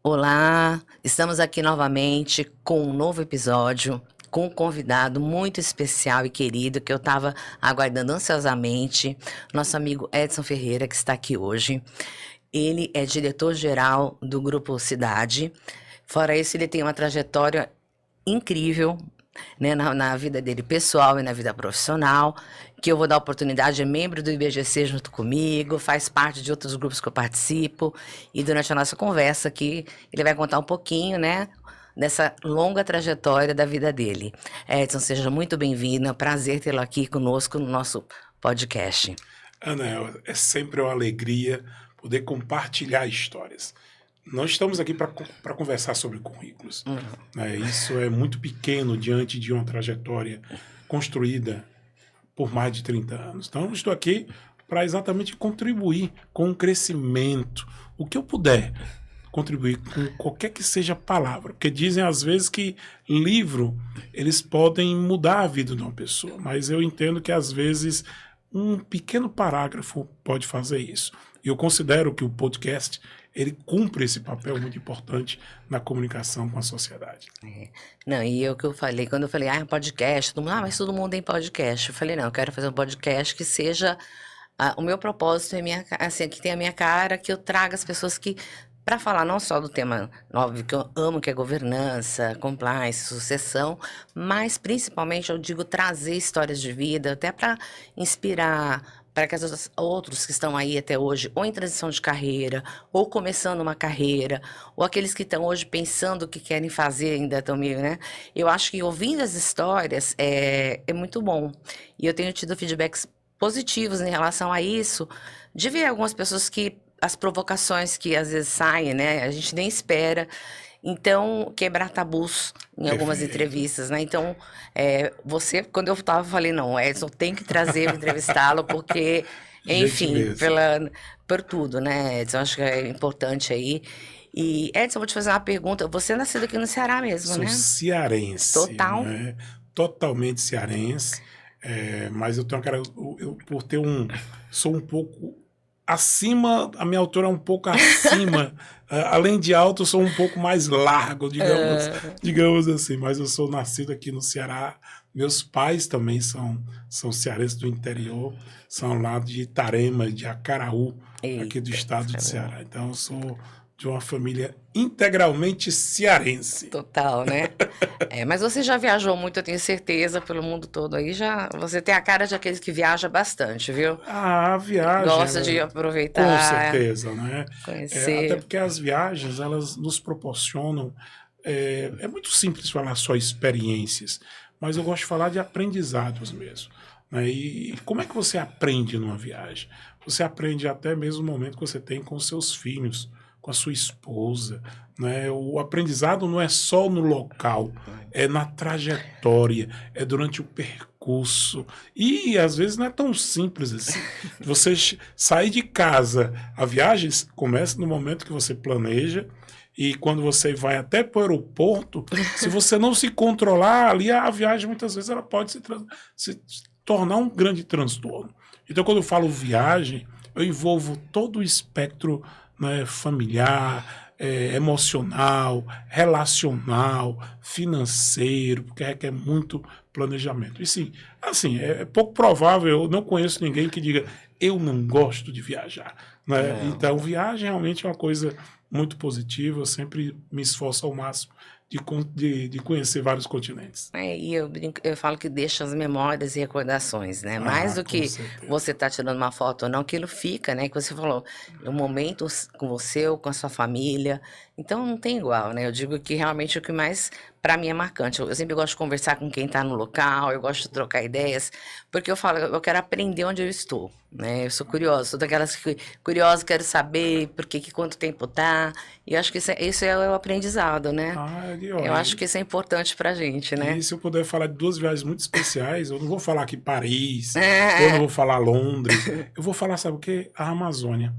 Olá, estamos aqui novamente com um novo episódio, com um convidado muito especial e querido que eu estava aguardando ansiosamente, nosso amigo Edson Ferreira, que está aqui hoje. Ele é diretor-geral do Grupo Cidade. Fora isso, ele tem uma trajetória incrível, né, na vida dele pessoal e na vida profissional, que eu vou dar oportunidade, é membro do IBGC junto comigo, faz parte de outros grupos que eu participo, e durante a nossa conversa aqui, ele vai contar um pouquinho, né, dessa longa trajetória da vida dele. Edson, seja muito bem-vindo, é um prazer tê-lo aqui conosco no nosso podcast. Ana, é sempre uma alegria poder compartilhar histórias. Nós estamos aqui para conversar sobre currículos. Né? Isso é muito pequeno diante de uma trajetória construída por mais de 30 anos. Então, eu estou aqui para exatamente contribuir com o crescimento, o que eu puder contribuir com qualquer que seja a palavra, porque dizem às vezes que livro eles podem mudar a vida de uma pessoa, mas eu entendo que às vezes um pequeno parágrafo pode fazer isso. E eu considero que o podcast ele cumpre esse papel muito importante na comunicação com a sociedade. Não, e eu que eu falei, quando eu falei, podcast, todo mundo, mas todo mundo tem podcast. Eu falei, não, eu quero fazer um podcast que seja o meu propósito é assim, que tem a minha cara, que eu traga as pessoas que para falar não só do tema óbvio que eu amo, que é governança, compliance, sucessão, mas principalmente eu digo trazer histórias de vida, até para inspirar, para que outros que estão aí até hoje, ou em transição de carreira, ou começando uma carreira, ou aqueles que estão hoje pensando o que querem fazer ainda estão meio, né? Eu acho que ouvindo as histórias é muito bom. E eu tenho tido feedbacks positivos em relação a isso, de ver algumas pessoas que as provocações que às vezes saem, né? A gente nem espera. Então, quebrar tabus em algumas Perfeito. entrevistas, né? Então, você, quando eu estava, falei, não, Edson tem que trazer para entrevistá-lo, porque, enfim, Gentileza. por tudo, né, Edson? Acho que é importante aí. E, Edson, eu vou te fazer uma pergunta. Você é nascido aqui no Ceará mesmo, Sou né? cearense, Total. né? Totalmente cearense, mas eu tenho aquela, por ter sou um pouco acima, a minha altura é um pouco acima, além de alto, eu sou um pouco mais largo, digamos assim, mas eu sou nascido aqui no Ceará, meus pais também são cearenses do interior, são lá de Itarema, de Acaraú, aqui do Eita, estado de caramba. Ceará, então eu sou de uma família integralmente cearense. Total, né? Mas você já viajou muito, eu tenho certeza, pelo mundo todo aí, já, você tem a cara de aqueles que viaja bastante, viu? A viagem, Gosta de ela, com aproveitar, certeza, né? Até conhecer. porque as viagens, elas nos proporcionam. É muito simples falar só experiências, mas eu gosto de falar de aprendizados mesmo. Né? E como é que você aprende numa viagem? Você aprende até mesmo no momento que você tem com seus filhos, com a sua esposa. Né? O aprendizado não é só no local, é na trajetória, é durante o percurso. E às vezes não é tão simples assim. Você sair de casa, a viagem começa no momento que você planeja, e quando você vai até para o aeroporto, se você não se controlar ali, a viagem muitas vezes ela pode se tornar um grande transtorno. Então, quando eu falo viagem, eu envolvo todo o espectro, né, familiar, emocional, relacional, financeiro, porque requer muito planejamento. E sim, assim, é pouco provável, eu não conheço ninguém que diga eu não gosto de viajar. Né? Não. Então, viagem realmente é uma coisa muito positiva, eu sempre me esforço ao máximo de conhecer vários continentes. E eu falo que deixa as memórias e recordações, né? Mais Ah, do com que certeza. você tá tirando uma foto ou não, aquilo fica, né? Que você falou, é um momento com você ou com a sua família. Então não tem igual, né? Eu digo que realmente o que mais, para mim, é marcante. Eu sempre gosto de conversar com quem tá no local, eu gosto de trocar ideias, porque eu falo, eu quero aprender onde eu estou, né? Eu sou curiosa, sou daquelas que curiosa, quero saber por que, quanto tempo tá. E eu acho que isso é o aprendizado, né? Ah, Eu acho que isso é importante pra gente, e né? se eu puder falar de duas viagens muito especiais, eu não vou falar aqui Paris, eu não vou falar Londres, eu vou falar, sabe o quê? A Amazônia.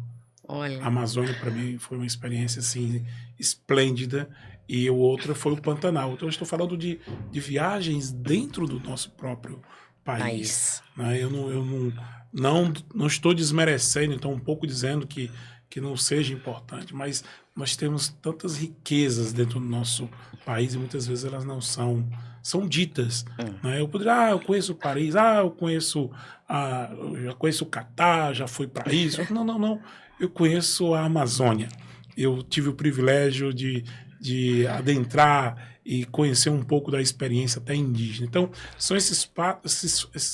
A Olha, Amazônia, para mim, foi uma experiência assim, esplêndida, e o outro foi o Pantanal. Então, eu estou falando de viagens dentro do nosso próprio país. país. Né? Eu não estou desmerecendo, então, um pouco dizendo que não seja importante, mas nós temos tantas riquezas dentro do nosso país e muitas vezes elas não são ditas, né? Eu poderia, eu conheço Paris, eu já conheço o Catar, já fui para isso. Não, não, não. Eu conheço a Amazônia. Eu tive o privilégio de adentrar e conhecer um pouco da experiência até indígena. Então, são esses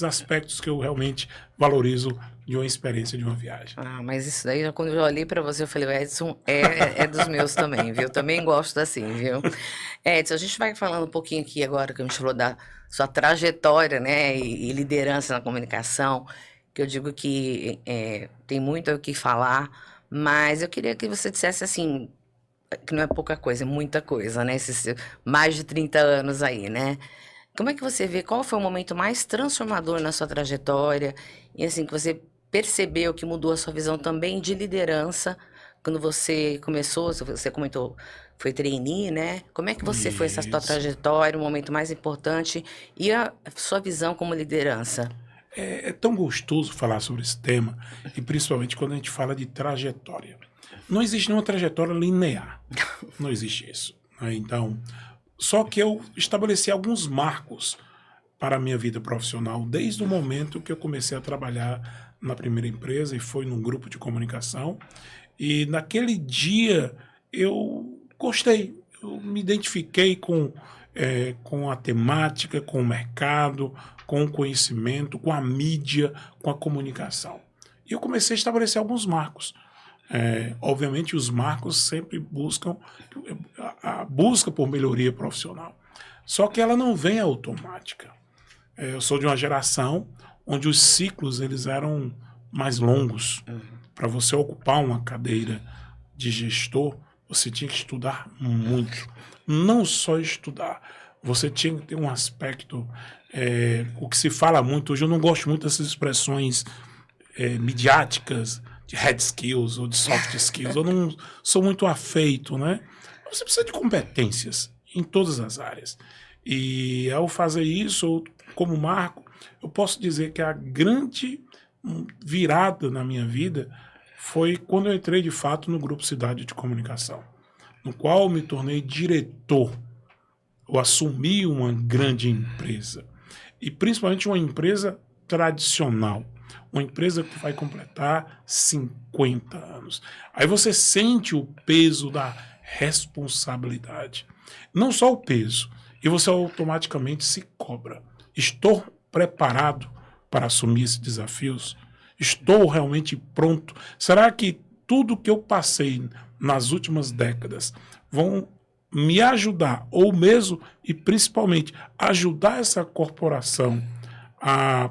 aspectos que eu realmente valorizo de uma experiência de uma viagem. Ah, mas isso daí, quando eu olhei pra você, eu falei, o Edson é dos meus também, viu? Também gosto assim, viu? Edson, a gente vai falando um pouquinho aqui agora, que a gente falou da sua trajetória, né, e liderança na comunicação, que eu digo que tem muito o que falar, mas eu queria que você dissesse assim, que não é pouca coisa, é muita coisa, né? Mais de 30 anos aí, né? Como é que você vê, qual foi o momento mais transformador na sua trajetória? E assim, que você percebeu que mudou a sua visão também de liderança, quando você começou, você comentou, foi trainee, né? Como é que você foi essa sua Isso. trajetória, o momento mais importante e a sua visão como liderança? É tão gostoso falar sobre esse tema, e principalmente quando a gente fala de trajetória. Não existe nenhuma trajetória linear. Não existe isso, né? Então, só que eu estabeleci alguns marcos para a minha vida profissional desde o momento que eu comecei a trabalhar na primeira empresa e foi num grupo de comunicação. E naquele dia eu gostei, eu me identifiquei com a temática, com o mercado, com o conhecimento, com a mídia, com a comunicação. E eu comecei a estabelecer alguns marcos. Obviamente, os marcos sempre buscam a busca por melhoria profissional. Só que ela não vem automática. Eu sou de uma geração onde os ciclos eles eram mais longos. Para você ocupar uma cadeira de gestor, você tinha que estudar muito. Não só estudar, você tinha que ter um aspecto, o que se fala muito, hoje eu não gosto muito dessas expressões midiáticas, de hard skills ou de soft skills, eu não sou muito afeito, né? Você precisa de competências em todas as áreas. E ao fazer isso, como marco, eu posso dizer que a grande virada na minha vida foi quando eu entrei de fato no Grupo Cidade de Comunicação, no qual eu me tornei diretor. Eu assumi uma grande empresa, e principalmente uma empresa tradicional, uma empresa que vai completar 50 anos. Aí você sente o peso da responsabilidade. Não só o peso, e você automaticamente se cobra. Estou preparado para assumir esses desafios? Estou realmente pronto? Será que tudo que eu passei nas últimas décadas vão me ajudar, ou mesmo e principalmente ajudar essa corporação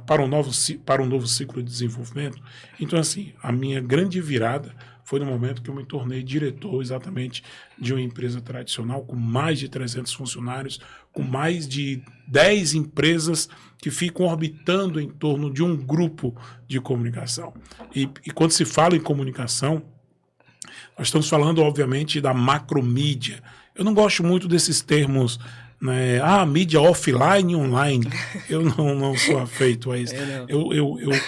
para um novo ciclo de desenvolvimento? Então, assim, a minha grande virada foi no momento que eu me tornei diretor exatamente de uma empresa tradicional com mais de 300 funcionários, com mais de 10 empresas que ficam orbitando em torno de um grupo de comunicação. E quando se fala em comunicação, nós estamos falando, obviamente, da macromídia. Eu não gosto muito desses termos, né? Mídia offline e online. Eu não sou afeito a isso.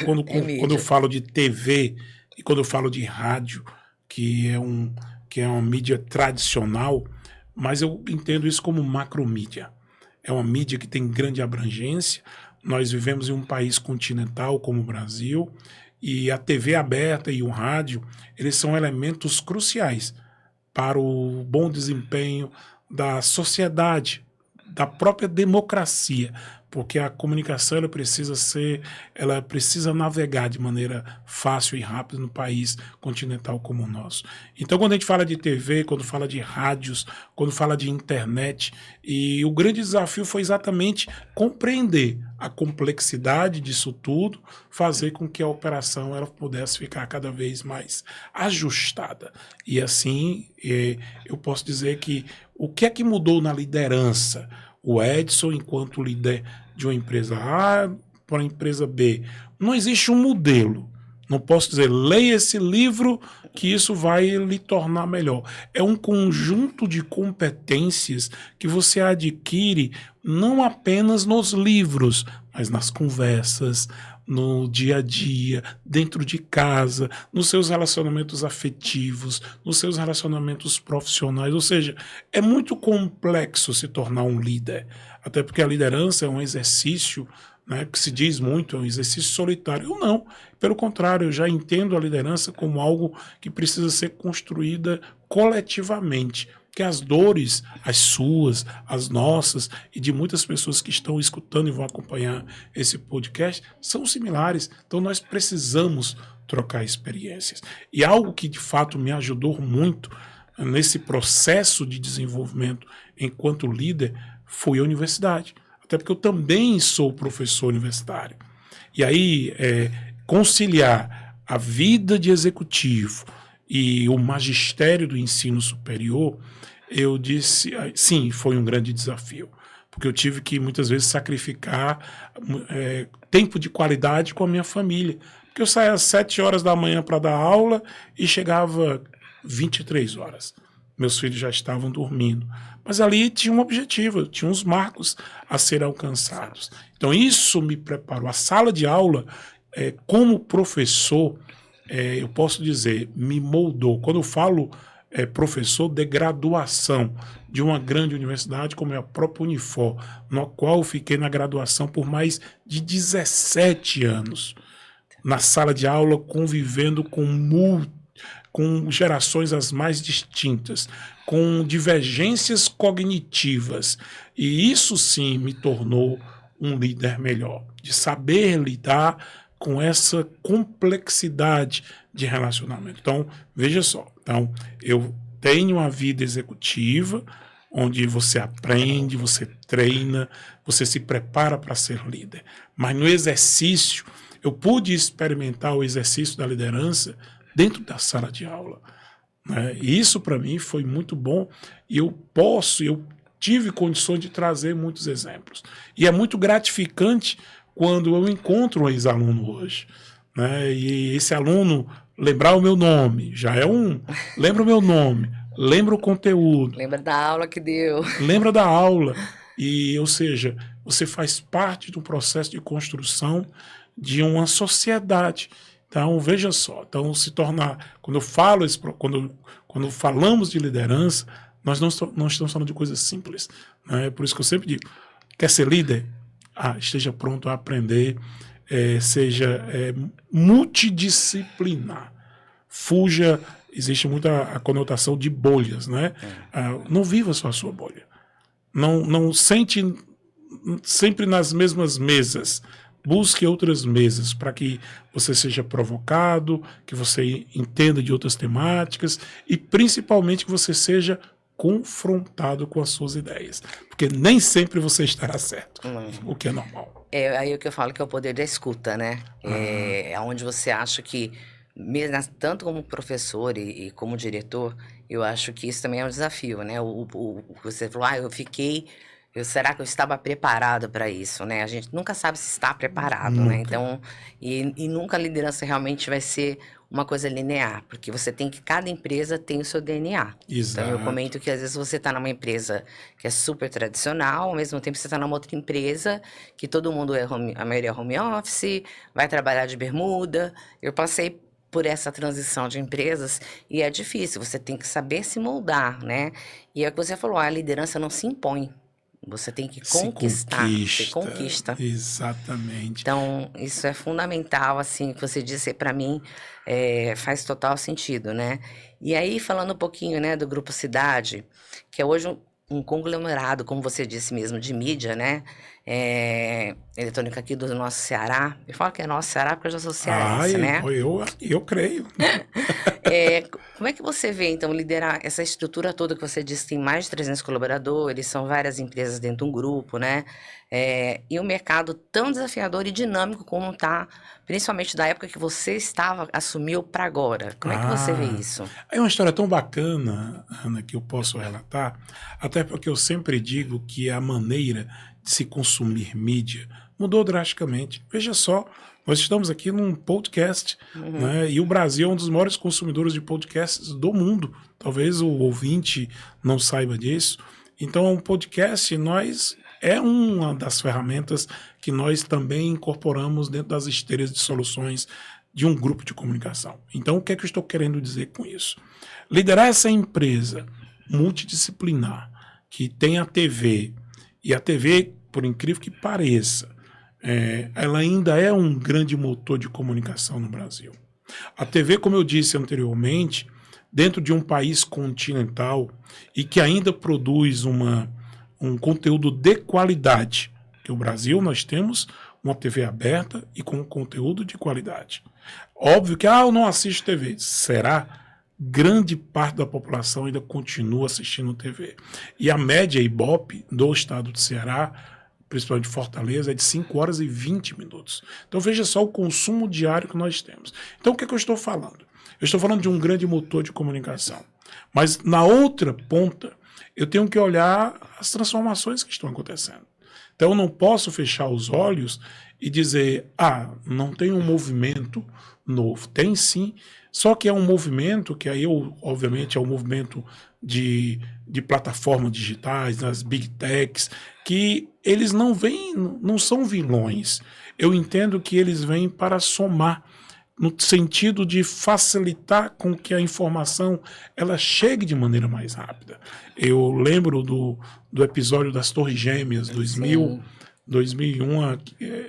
Quando eu falo de TV e quando eu falo de rádio, que é uma mídia tradicional, mas eu entendo isso como macromídia. É uma mídia que tem grande abrangência. Nós vivemos em um país continental como o Brasil, e a TV aberta e o rádio, eles são elementos cruciais para o bom desempenho da sociedade, da própria democracia, porque a comunicação ela precisa navegar de maneira fácil e rápida no país continental como o nosso. Então, quando a gente fala de TV, quando fala de rádios, quando fala de internet, e o grande desafio foi exatamente compreender a complexidade disso tudo, fazer com que a operação ela pudesse ficar cada vez mais ajustada. E assim, eu posso dizer que o que é que mudou na liderança? O Edson, enquanto líder de uma empresa A para a empresa B. Não existe um modelo. Não posso dizer, leia esse livro que isso vai lhe tornar melhor. É um conjunto de competências que você adquire não apenas nos livros, mas nas conversas, no dia a dia, dentro de casa, nos seus relacionamentos afetivos, nos seus relacionamentos profissionais. Ou seja, é muito complexo se tornar um líder, até porque a liderança é um exercício, né, que se diz muito, é um exercício solitário. Eu não, pelo contrário, eu já entendo a liderança como algo que precisa ser construída coletivamente, que as dores, as suas, as nossas e de muitas pessoas que estão escutando e vão acompanhar esse podcast são similares. Então nós precisamos trocar experiências. E algo que de fato me ajudou muito nesse processo de desenvolvimento enquanto líder foi a universidade. Até porque eu também sou professor universitário. E aí, conciliar a vida de executivo e o magistério do ensino superior, eu disse, sim, foi um grande desafio, porque eu tive que muitas vezes sacrificar tempo de qualidade com a minha família, porque eu saía às 7 horas da manhã para dar aula e chegava 23 horas. Meus filhos já estavam dormindo. Mas ali tinha um objetivo, tinha uns marcos a serem alcançados. Então isso me preparou. A sala de aula, como professor, eu posso dizer, me moldou. Quando eu falo professor de graduação de uma grande universidade como é a própria Unifor, no qual eu fiquei na graduação por mais de 17 anos, na sala de aula convivendo com gerações as mais distintas, com divergências cognitivas. E isso sim me tornou um líder melhor, de saber lidar com essa complexidade de relacionamento. Então, veja só, então, eu tenho uma vida executiva, onde você aprende, você treina, você se prepara para ser líder. Mas no exercício, eu pude experimentar o exercício da liderança dentro da sala de aula, né? E isso para mim foi muito bom e eu tive condições de trazer muitos exemplos. E é muito gratificante quando eu encontro um ex-aluno hoje, né? E esse aluno lembrar o meu nome, lembra o meu nome, lembra o conteúdo. Lembra da aula que deu. Lembra da aula. E, ou seja, você faz parte do processo de construção de uma sociedade. Então, veja só, então quando falamos de liderança, nós não estamos falando de coisas simples, né? Por isso que eu sempre digo, quer ser líder? Esteja pronto a aprender, seja multidisciplinar. Fuja, existe muita a conotação de bolhas, né? Não viva só a sua bolha. Não sente sempre nas mesmas mesas. Busque outras mesas para que você seja provocado, que você entenda de outras temáticas e principalmente que você seja confrontado com as suas ideias. Porque nem sempre você estará certo, o que é normal. É aí o que eu falo que é o poder da escuta, né? É onde você acha que, mesmo, tanto como professor e como diretor, eu acho que isso também é um desafio, né? Você falou, será que eu estava preparado para isso, né? A gente nunca sabe se está preparado, Nunca. né? Então, e nunca a liderança realmente vai ser uma coisa linear, porque cada empresa tem o seu DNA. Exato. Então, eu comento que às vezes você está numa empresa que é super tradicional, ao mesmo tempo você está numa outra empresa que todo mundo a maioria é home office, vai trabalhar de bermuda. Eu passei por essa transição de empresas e é difícil, você tem que saber se moldar, né? E é o que você falou, a liderança não se impõe. Você tem que conquistar, você conquista. Exatamente. Então, isso é fundamental, assim, que você disse para mim, faz total sentido, né? E aí, falando um pouquinho, né, do Grupo Cidade, que é hoje um conglomerado, como você disse mesmo, de mídia, né? Eletrônica aqui do nosso Ceará. Eu falo que é nosso Ceará porque eu já sou cearense, né? Eu creio. Como é que você vê, então, liderar essa estrutura toda que você disse, tem mais de 300 colaboradores, são várias empresas dentro de um grupo, né? E um mercado tão desafiador e dinâmico como está, principalmente da época que você assumiu para agora. Como é que você vê isso? É uma história tão bacana, Ana, que eu posso relatar, até porque eu sempre digo que a maneira de se consumir mídia mudou drasticamente. Veja só, nós estamos aqui num podcast, né? E o Brasil é um dos maiores consumidores de podcasts do mundo. Talvez o ouvinte não saiba disso. Então, um podcast, nós é uma das ferramentas que nós também incorporamos dentro das esteiras de soluções de um grupo de comunicação. Então, o que é que eu estou querendo dizer com isso? Liderar essa empresa multidisciplinar, que tem a TV, e a TV, por incrível que pareça, ela ainda é um grande motor de comunicação no Brasil. A TV, como eu disse anteriormente, dentro de um país continental e que ainda produz um conteúdo de qualidade, que o Brasil nós temos uma TV aberta e com conteúdo de qualidade. Óbvio que eu não assisto TV. Será? Grande parte da população ainda continua assistindo TV. E a média Ibope do estado do Ceará, principalmente Fortaleza, é de 5 horas e 20 minutos. Então veja só o consumo diário que nós temos. Então o que é que eu estou falando? Eu estou falando de um grande motor de comunicação. Mas na outra ponta, eu tenho que olhar as transformações que estão acontecendo. Então eu não posso fechar os olhos e dizer, não tem um movimento novo. Tem sim, só que é um movimento que aí, obviamente, é um movimento de plataformas digitais, das big techs, que eles não são vilões. Eu entendo que eles vêm para somar, no sentido de facilitar com que a informação ela chegue de maneira mais rápida. Eu lembro do episódio das Torres Gêmeas, 2001,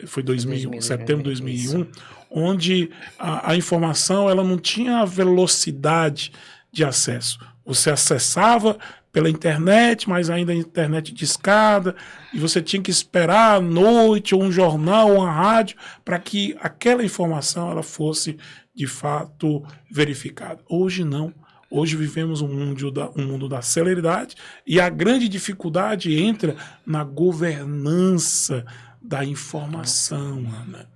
foi 2001, setembro de 2001, onde a informação ela não tinha a velocidade de acesso. Você acessava pela internet, mas ainda a internet discada, e você tinha que esperar à noite, ou um jornal, ou uma rádio, para que aquela informação ela fosse, de fato, verificada. Hoje não. Hoje vivemos um mundo da celeridade, e a grande dificuldade entra na governança da informação, Ana.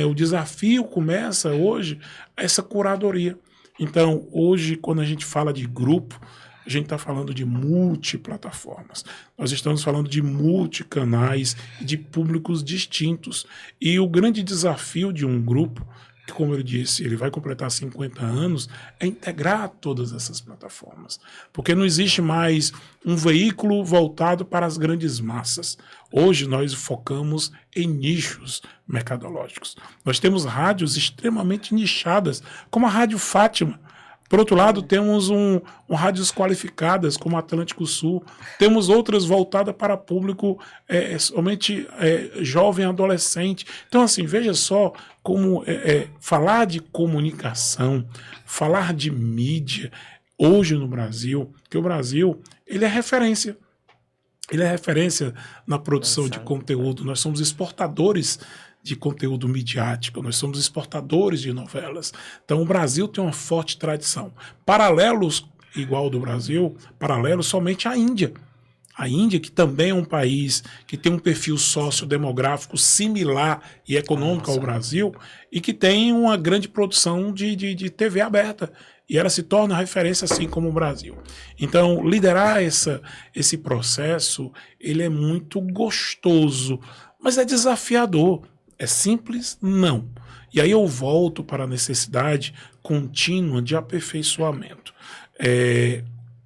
O desafio começa hoje essa curadoria. Então, hoje, quando a gente fala de grupo, a gente está falando de multiplataformas. Nós estamos falando de multicanais, de públicos distintos. E o grande desafio de um grupo, que, como eu disse, ele vai completar 50 anos, é integrar todas essas plataformas. Porque não existe mais um veículo voltado para as grandes massas. Hoje nós focamos em nichos mercadológicos. Nós temos rádios extremamente nichadas, como a Rádio Fátima. Por outro lado, temos rádios qualificadas, como Atlântico Sul. Temos outras voltadas para público somente jovem, adolescente. Então, assim, veja só como falar de comunicação, falar de mídia, hoje no Brasil, que o Brasil ele é referência. Ele é referência na produção de conteúdo. Nós somos exportadores de conteúdo midiático, nós somos exportadores de novelas. Então o Brasil tem uma forte tradição. Paralelos, igual do Brasil, paralelos somente à Índia. A Índia, que também é um país que tem um perfil sociodemográfico similar e econômico ao Brasil, e que tem uma grande produção de TV aberta. E ela se torna referência assim como o Brasil. Então, liderar esse processo, ele é muito gostoso, mas é desafiador. É simples? Não. E aí eu volto para a necessidade contínua de aperfeiçoamento.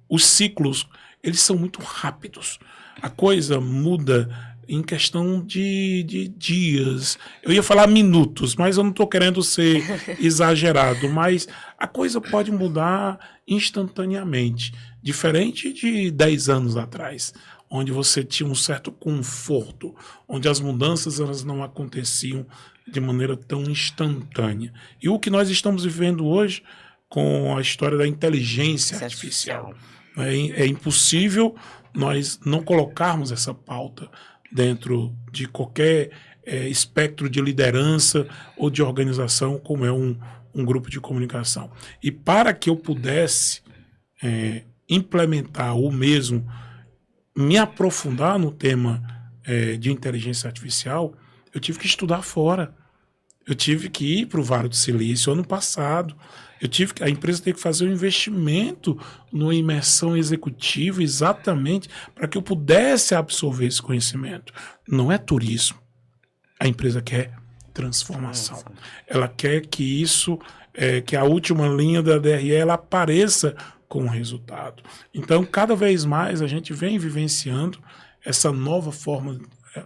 Os ciclos, eles são muito rápidos. A coisa muda em questão de dias. Eu ia falar minutos, mas eu não estou querendo ser exagerado. Mas a coisa pode mudar instantaneamente. Diferente de 10 anos atrás, onde você tinha um certo conforto, onde as mudanças elas não aconteciam de maneira tão instantânea. E o que nós estamos vivendo hoje com a história da inteligência artificial. É impossível nós não colocarmos essa pauta dentro de qualquer espectro de liderança ou de organização, como é um grupo de comunicação. E para que eu pudesse implementar ou mesmo me aprofundar no tema de inteligência artificial, eu tive que estudar fora. Eu tive que ir para o Vale do Silício ano passado. A empresa teve que fazer um investimento numa imersão executiva exatamente para que eu pudesse absorver esse conhecimento. Não é turismo. A empresa quer transformação. Ela quer que que a última linha da DRE ela apareça com o resultado. Então, cada vez mais a gente vem vivenciando essa nova forma,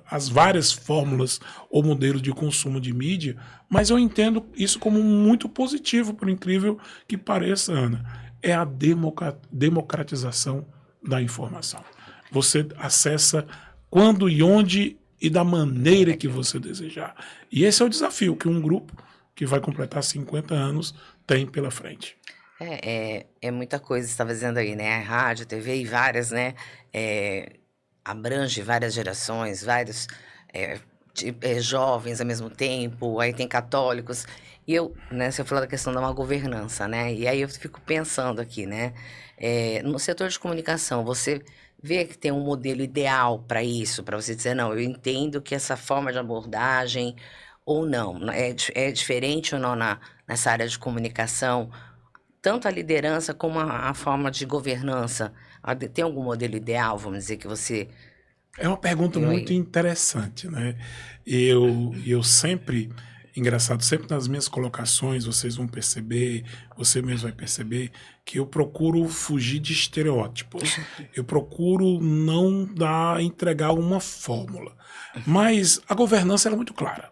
as várias fórmulas ou modelos de consumo de mídia, mas eu entendo isso como muito positivo, por incrível que pareça, Ana. É a democratização da informação. Você acessa quando e onde e da maneira que você desejar. E esse é o desafio que um grupo que vai completar 50 anos tem pela frente. É muita coisa, você estava dizendo aí, né? Rádio, TV e várias, né? Abrange várias gerações, vários jovens ao mesmo tempo, aí tem católicos. E eu, né, você falou da questão da uma governança, né? E aí eu fico pensando aqui, né? No setor de comunicação, você vê que tem um modelo ideal para isso, para você dizer, não, eu entendo que essa forma de abordagem, ou não, é diferente ou não nessa área de comunicação, tanto a liderança como a forma de governança. Tem algum modelo ideal, vamos dizer, que você... É uma pergunta muito interessante, né? Eu sempre, engraçado, sempre nas minhas colocações, vocês vão perceber, você mesmo vai perceber, que eu procuro fugir de estereótipos. Eu procuro não entregar uma fórmula. Mas a governança ela é muito clara.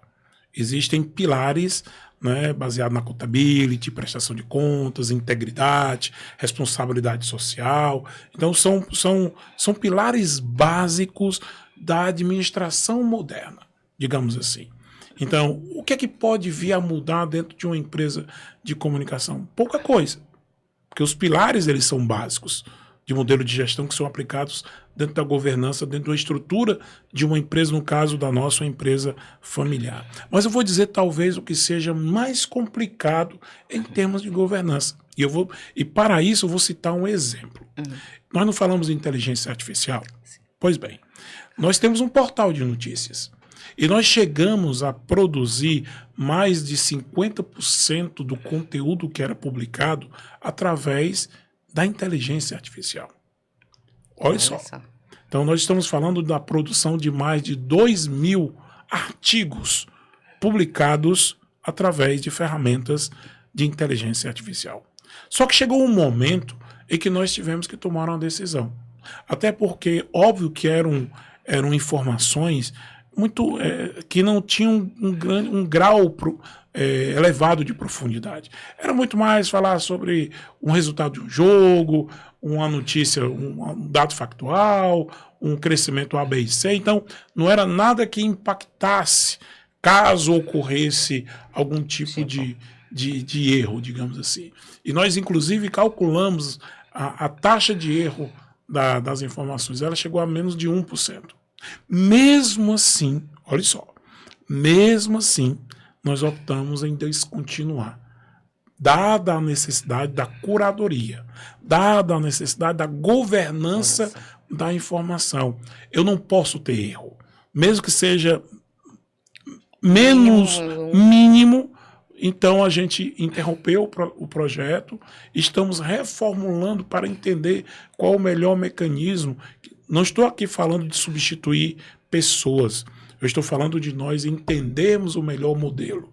Existem pilares, né, baseado na accountability, prestação de contas, integridade, responsabilidade social. Então, são pilares básicos da administração moderna, digamos assim. Então, o que é que pode vir a mudar dentro de uma empresa de comunicação? Pouca coisa, porque os pilares eles são básicos de modelo de gestão que são aplicados dentro da governança, dentro da estrutura de uma empresa, no caso da nossa empresa familiar. Mas eu vou dizer talvez o que seja mais complicado em termos de governança. E para isso eu vou citar um exemplo. Nós não falamos de inteligência artificial? Pois bem, nós temos um portal de notícias. E nós chegamos a produzir mais de 50% do conteúdo que era publicado através da inteligência artificial. Olha só. Então, nós estamos falando da produção de mais de 2.000 artigos publicados através de ferramentas de inteligência artificial. Só que chegou um momento em que nós tivemos que tomar uma decisão. Até porque, óbvio que eram informações muito que não tinham um grau elevado de profundidade. Era muito mais falar sobre um resultado de um jogo, uma notícia, um dado factual, um crescimento A, B e C. Então, não era nada que impactasse caso ocorresse algum tipo de erro, digamos assim. E nós, inclusive, calculamos a taxa de erro das informações. Ela chegou a menos de 1%. Mesmo assim, olha só, mesmo assim, nós optamos em descontinuar, dada a necessidade da curadoria, dada a necessidade da governança da informação. Eu não posso ter erro, mesmo que seja menos mínimo. Então a gente interrompeu o projeto, estamos reformulando para entender qual o melhor mecanismo. Não estou aqui falando de substituir pessoas, eu estou falando de nós entendermos o melhor modelo.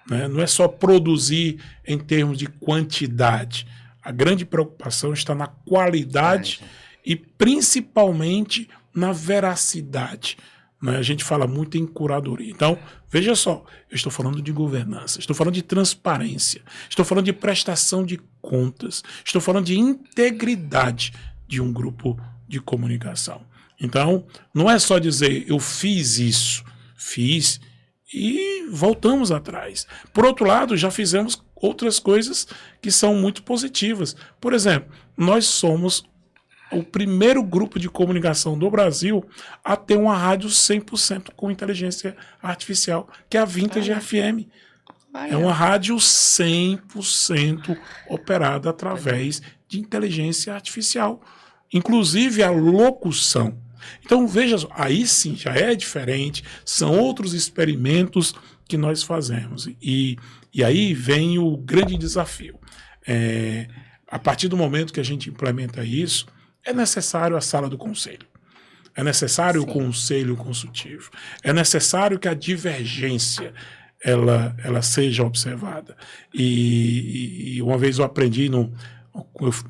Né? Não é só produzir em termos de quantidade. A grande preocupação está na qualidade e principalmente na veracidade. Né? A gente fala muito em curadoria. Então, veja só, eu estou falando de governança, estou falando de transparência, estou falando de prestação de contas, estou falando de integridade de um grupo de comunicação. Então, não é só dizer eu fiz isso, fiz e voltamos atrás. Por outro lado, já fizemos outras coisas que são muito positivas. Por exemplo, nós somos o primeiro grupo de comunicação do Brasil a ter uma rádio 100% com inteligência artificial, que é a Vintage FM. É uma rádio 100% operada através de inteligência artificial. Inclusive a locução. Então, veja, aí sim, já é diferente, são outros experimentos que nós fazemos. E aí vem o grande desafio. A partir do momento que a gente implementa isso, é necessário a sala do conselho. É necessário o conselho consultivo. É necessário que a divergência ela seja observada. E uma vez eu aprendi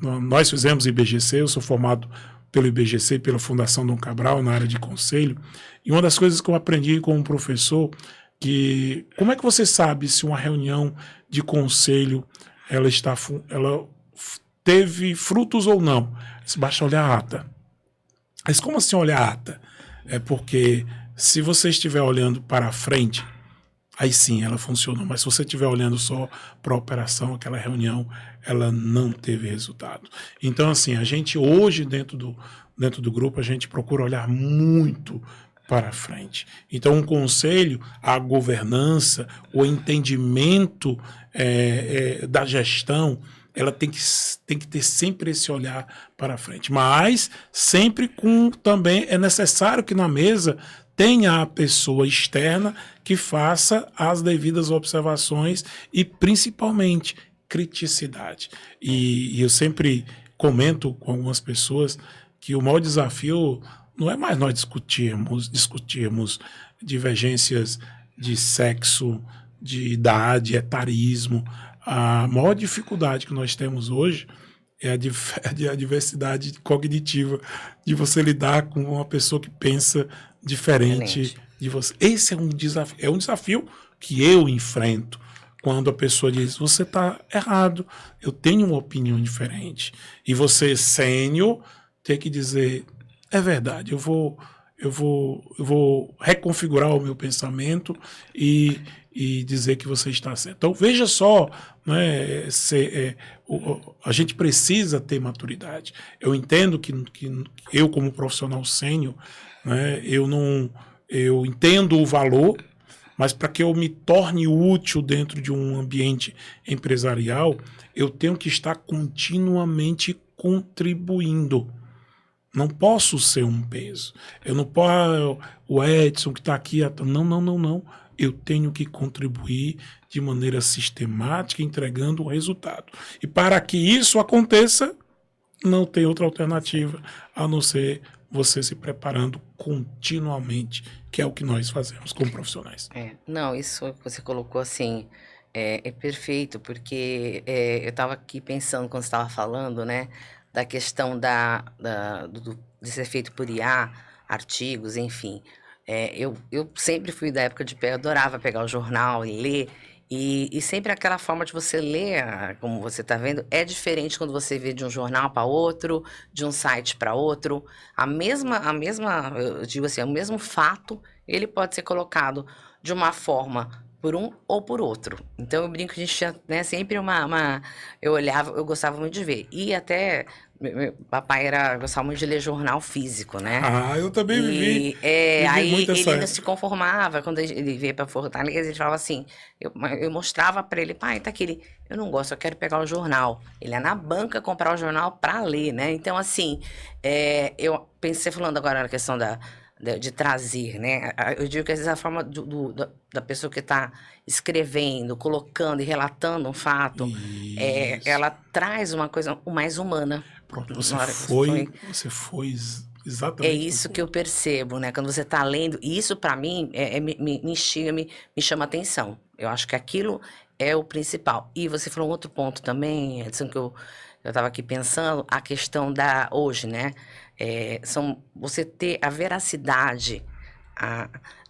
nós fizemos IBGC, eu sou formado pelo IBGC, pela Fundação Dom Cabral, na área de conselho, e uma das coisas que eu aprendi com um professor, que como é que você sabe se uma reunião de conselho ela teve frutos ou não? Você basta olhar a ata. Mas como assim olhar a ata? É porque se você estiver olhando para a frente, aí sim ela funcionou. Mas se você estiver olhando só para a operação, aquela reunião, ela não teve resultado. Então, assim, a gente hoje, dentro do grupo, a gente procura olhar muito para frente. Então, um conselho, a governança, o entendimento da gestão, ela tem que ter sempre esse olhar para frente. Mas sempre também é necessário que na mesa tenha a pessoa externa que faça as devidas observações e, principalmente, criticidade. E eu sempre comento com algumas pessoas que o maior desafio não é mais nós discutirmos divergências de sexo, de idade, etarismo. A maior dificuldade que nós temos hoje é a diversidade cognitiva, de você lidar com uma pessoa que pensa diferente de você. Esse é um desafio que eu enfrento quando a pessoa diz, você está errado, eu tenho uma opinião diferente. E você, sênior, tem que dizer, é verdade, eu vou reconfigurar o meu pensamento e dizer que você está certo. Então, veja só, né, a gente precisa ter maturidade. Eu entendo que eu, como profissional sênior, né, eu entendo o valor, mas para que eu me torne útil dentro de um ambiente empresarial, eu tenho que estar continuamente contribuindo. Não posso ser um peso. Eu não posso, o Edson que está aqui, não. Eu tenho que contribuir de maneira sistemática, entregando o resultado. E para que isso aconteça, não tem outra alternativa a não ser você se preparando continuamente, que é o que nós fazemos como profissionais. Não, isso que você colocou assim é perfeito, porque eu estava aqui pensando quando você estava falando, né, da questão de ser feito por IA, artigos, enfim. Eu sempre fui da época eu adorava pegar o jornal e ler, e sempre aquela forma de você ler, como você está vendo, é diferente quando você vê de um jornal para outro, de um site para outro. Eu digo assim, o mesmo fato, ele pode ser colocado de uma forma por um ou por outro. Então eu brinco que a gente tinha, né, sempre eu olhava, eu gostava muito de ver. E até meu papai gostava muito de ler jornal físico, né? Eu também vivi Aí muito essa ele não época. se conformava quando ele veio para Fortaleza, ele falava assim, eu mostrava para ele, pai, tá aqui, eu não gosto, eu quero pegar o jornal. Ele ia na banca comprar o jornal para ler, né? Então assim, eu pensei falando agora na questão de trazer, né? Eu digo que às vezes a forma da pessoa que está escrevendo, colocando e relatando um fato, Isso. ela traz uma coisa mais humana. Pronto, Na hora que você foi exatamente. É isso que eu percebo, né? Quando você está lendo, isso para mim me instiga, me chama atenção. Eu acho que aquilo é o principal. E você falou um outro ponto também, Edson, que eu estava aqui pensando, a questão hoje, né? Você ter a veracidade,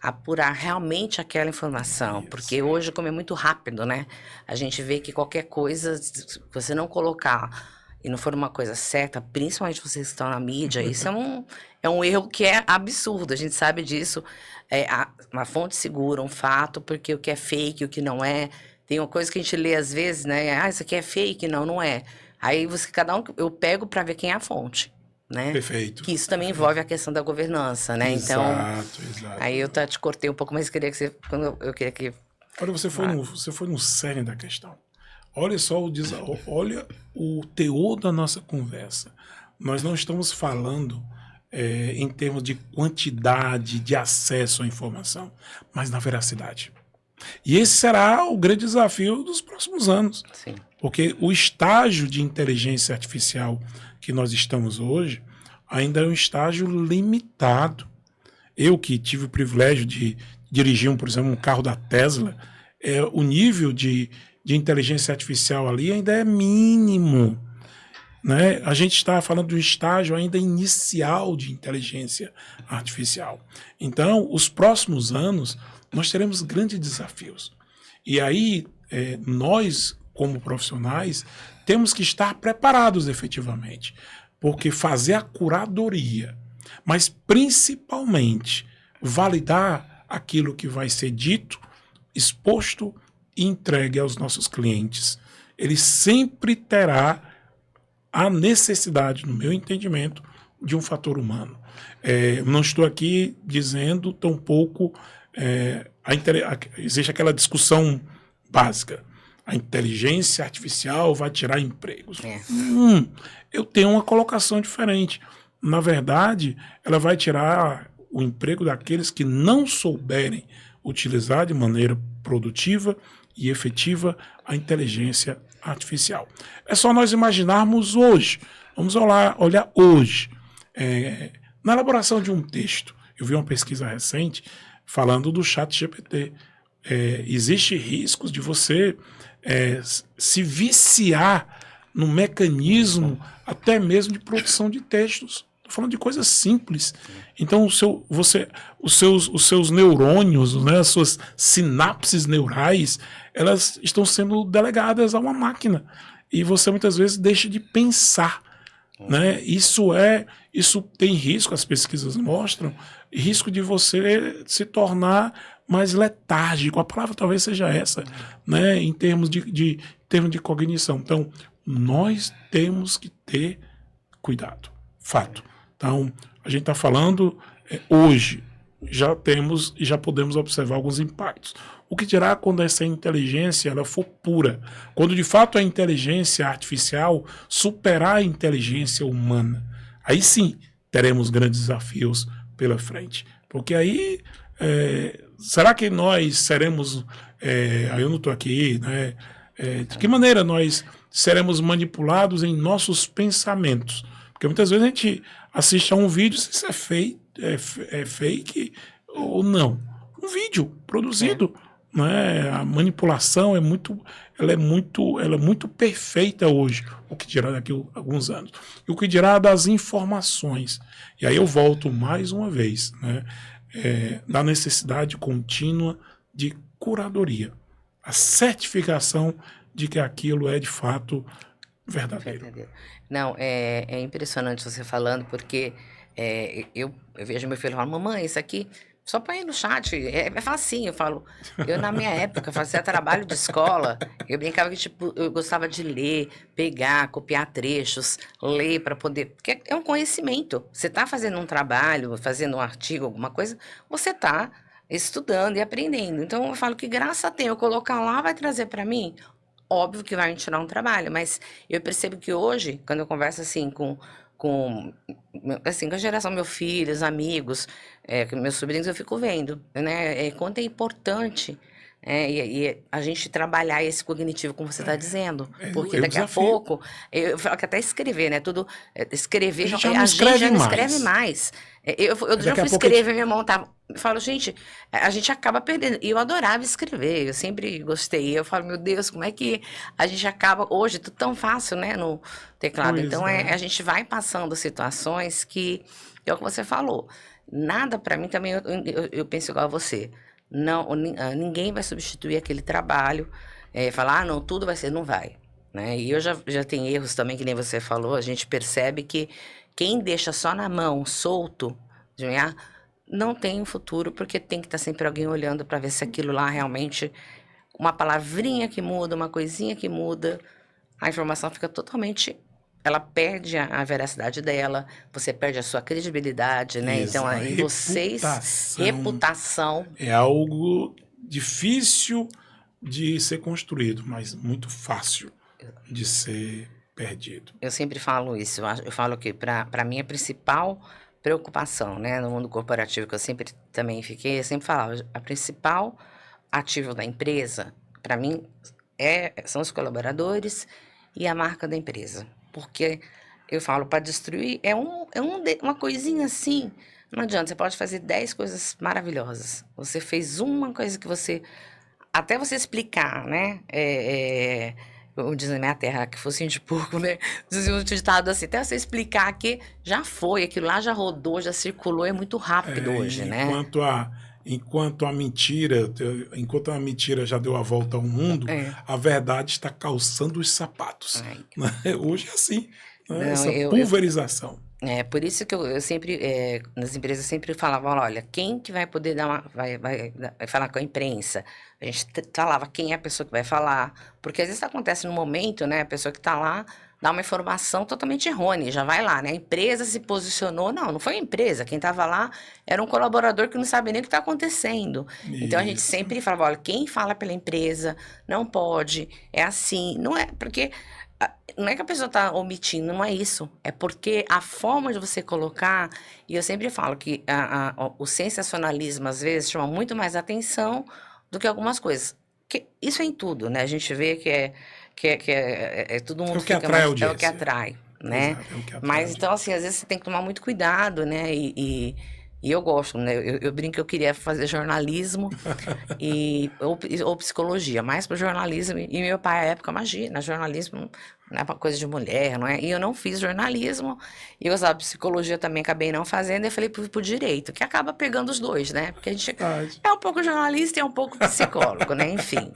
apurar realmente aquela informação. Isso. Porque hoje, como é muito rápido, né? A gente vê que qualquer coisa, se você não colocar e não for uma coisa certa, principalmente vocês que estão na mídia, isso é um erro que é absurdo, a gente sabe disso. Uma fonte segura, um fato, porque o que é fake, o que não é. Tem uma coisa que a gente lê às vezes, né? Isso aqui é fake, não é. Aí eu pego para ver quem é a fonte, né? Perfeito. Que isso também envolve a questão da governança, né? Exato. Aí eu te cortei um pouco, mas queria que você, eu queria que... Olha, você foi no cerne da questão. Olha só olha o teor da nossa conversa. Nós não estamos falando em termos de quantidade de acesso à informação, mas na veracidade. E esse será o grande desafio dos próximos anos. Sim. Porque o estágio de inteligência artificial que nós estamos hoje ainda é um estágio limitado. Eu que tive o privilégio de dirigir, por exemplo, um carro da Tesla, o nível de inteligência artificial ali ainda é mínimo. né? A gente está falando do estágio ainda inicial de inteligência artificial. Então, os próximos anos, nós teremos grandes desafios. E aí, nós, como profissionais, temos que estar preparados efetivamente, porque fazer a curadoria, mas principalmente validar aquilo que vai ser dito, exposto e entregue aos nossos clientes. Ele sempre terá a necessidade, no meu entendimento, de um fator humano. Não estou aqui dizendo tampouco. Existe aquela discussão básica. A inteligência artificial vai tirar empregos. Eu tenho uma colocação diferente. Na verdade, ela vai tirar o emprego daqueles que não souberem utilizar de maneira produtiva e efetiva a inteligência artificial. É só nós imaginarmos hoje. Vamos olhar hoje. Na elaboração de um texto, eu vi uma pesquisa recente falando do ChatGPT. Existe riscos de você se viciar no mecanismo até mesmo de produção de textos. Estou falando de coisas simples. Então, os seus neurônios, né, as suas sinapses neurais, elas estão sendo delegadas a uma máquina. E você muitas vezes deixa de pensar. Né? Isso tem risco, as pesquisas mostram, risco de você se tornar mais letárgico. A palavra talvez seja essa, né? Em termos de cognição. Então, nós temos que ter cuidado. Fato. Então, a gente está falando hoje, já temos e já podemos observar alguns impactos. O que dirá quando essa inteligência ela for pura? Quando de fato a inteligência artificial superar a inteligência humana? Aí sim teremos grandes desafios pela frente. Porque aí, será que nós seremos... eu não estou aqui, né? De que maneira nós seremos manipulados em nossos pensamentos? Porque muitas vezes a gente assiste a um vídeo, se isso é fake ou não. Um vídeo produzido. Né? A manipulação ela é muito perfeita hoje, o que dirá daqui a alguns anos. E o que dirá das informações. E aí eu volto mais uma vez, né? Da necessidade contínua de curadoria. A certificação de que aquilo é de fato verdadeiro. Não, é impressionante você falando, porque eu vejo meu filho falando, mamãe, isso aqui, só põe aí no chat, é facinho. Eu falo, na minha época, fazia trabalho de escola, eu brincava que, tipo, eu gostava de ler, pegar, copiar trechos, ler para poder, porque é um conhecimento. Você está fazendo um trabalho, fazendo um artigo, alguma coisa, você está estudando e aprendendo. Então, eu falo que graça tem, eu colocar lá, vai trazer para mim. Óbvio que vai me tirar um trabalho, mas eu percebo que hoje, quando eu converso assim com a geração, meus filhos, amigos, com meus sobrinhos, eu fico vendo, né? Quanto é importante e a gente trabalhar esse cognitivo, como você está dizendo. Porque daqui a pouco, eu falo que até escrever, né? Tudo, escrever, a gente já não escreve mais. Eu já fui escrever, minha mão tava... Eu falo, gente, a gente acaba perdendo. E eu adorava escrever, eu sempre gostei. Eu falo, meu Deus, como é que a gente acaba... Hoje, tudo tão fácil, né, no teclado. Pois então, a gente vai passando situações que é o que você falou. Nada, para mim, também, eu penso igual a você. Não, ninguém vai substituir aquele trabalho. Falar, não, tudo vai ser... Não vai. Né? E eu já tenho erros também, que nem você falou. A gente percebe que quem deixa só na mão, solto, de ganhar, não tem um futuro, porque tem que estar sempre alguém olhando para ver se aquilo lá realmente, uma palavrinha que muda, uma coisinha que muda, a informação fica totalmente, ela perde a veracidade dela, você perde a sua credibilidade, né? Exato. Então, em vocês, reputação. É algo difícil de ser construído, mas muito fácil de ser perdido. Eu sempre falo isso, eu falo que para mim a principal preocupação, né, no mundo corporativo, que eu sempre também fiquei, eu sempre falava, a principal ativo da empresa, para mim, são os colaboradores e a marca da empresa. Porque eu falo, para destruir, uma coisinha assim, não adianta, você pode fazer 10 coisas maravilhosas. Você fez uma coisa que você, até você explicar, né, como diz na minha terra, que focinho de porco, né? Dizia um ditado assim, até você explicar que já foi, aquilo lá já rodou, já circulou, é muito rápido hoje, né? Enquanto enquanto a mentira já deu a volta ao mundo, É. a verdade está calçando os sapatos. Ai, Né? Hoje é assim, né? não, Essa pulverização. por isso que eu sempre, nas empresas, sempre falava, olha, quem que vai poder dar vai falar com a imprensa? A gente falava quem é a pessoa que vai falar, porque às vezes acontece no momento, né, a pessoa que está lá dá uma informação totalmente errônea, já vai lá, né, a empresa se posicionou, não foi a empresa, quem estava lá era um colaborador que não sabe nem o que está acontecendo. Então a gente Isso. sempre falava, olha, quem fala pela empresa não pode, é assim, não é, porque... Não é que a pessoa está omitindo, não é isso. É porque a forma de você colocar, e eu sempre falo que o sensacionalismo, às vezes, chama muito mais atenção do que algumas coisas. Isso é em tudo, né? A gente vê que todo mundo É o que fica atrai a mais. É o que audiência. atrai, né? Exato, é o que atrai a Mas audiência. então, assim, às vezes você tem que tomar muito cuidado, né? E eu gosto, né? Eu brinco que eu queria fazer jornalismo ou psicologia, mais para jornalismo. E meu pai, à época, imagina, jornalismo não é uma coisa de mulher, não é? E eu não fiz jornalismo, e eu usava psicologia também, acabei não fazendo, e eu falei pro direito, que acaba pegando os dois, né? Porque a gente Verdade. é um pouco jornalista e é um pouco psicólogo, né? Enfim.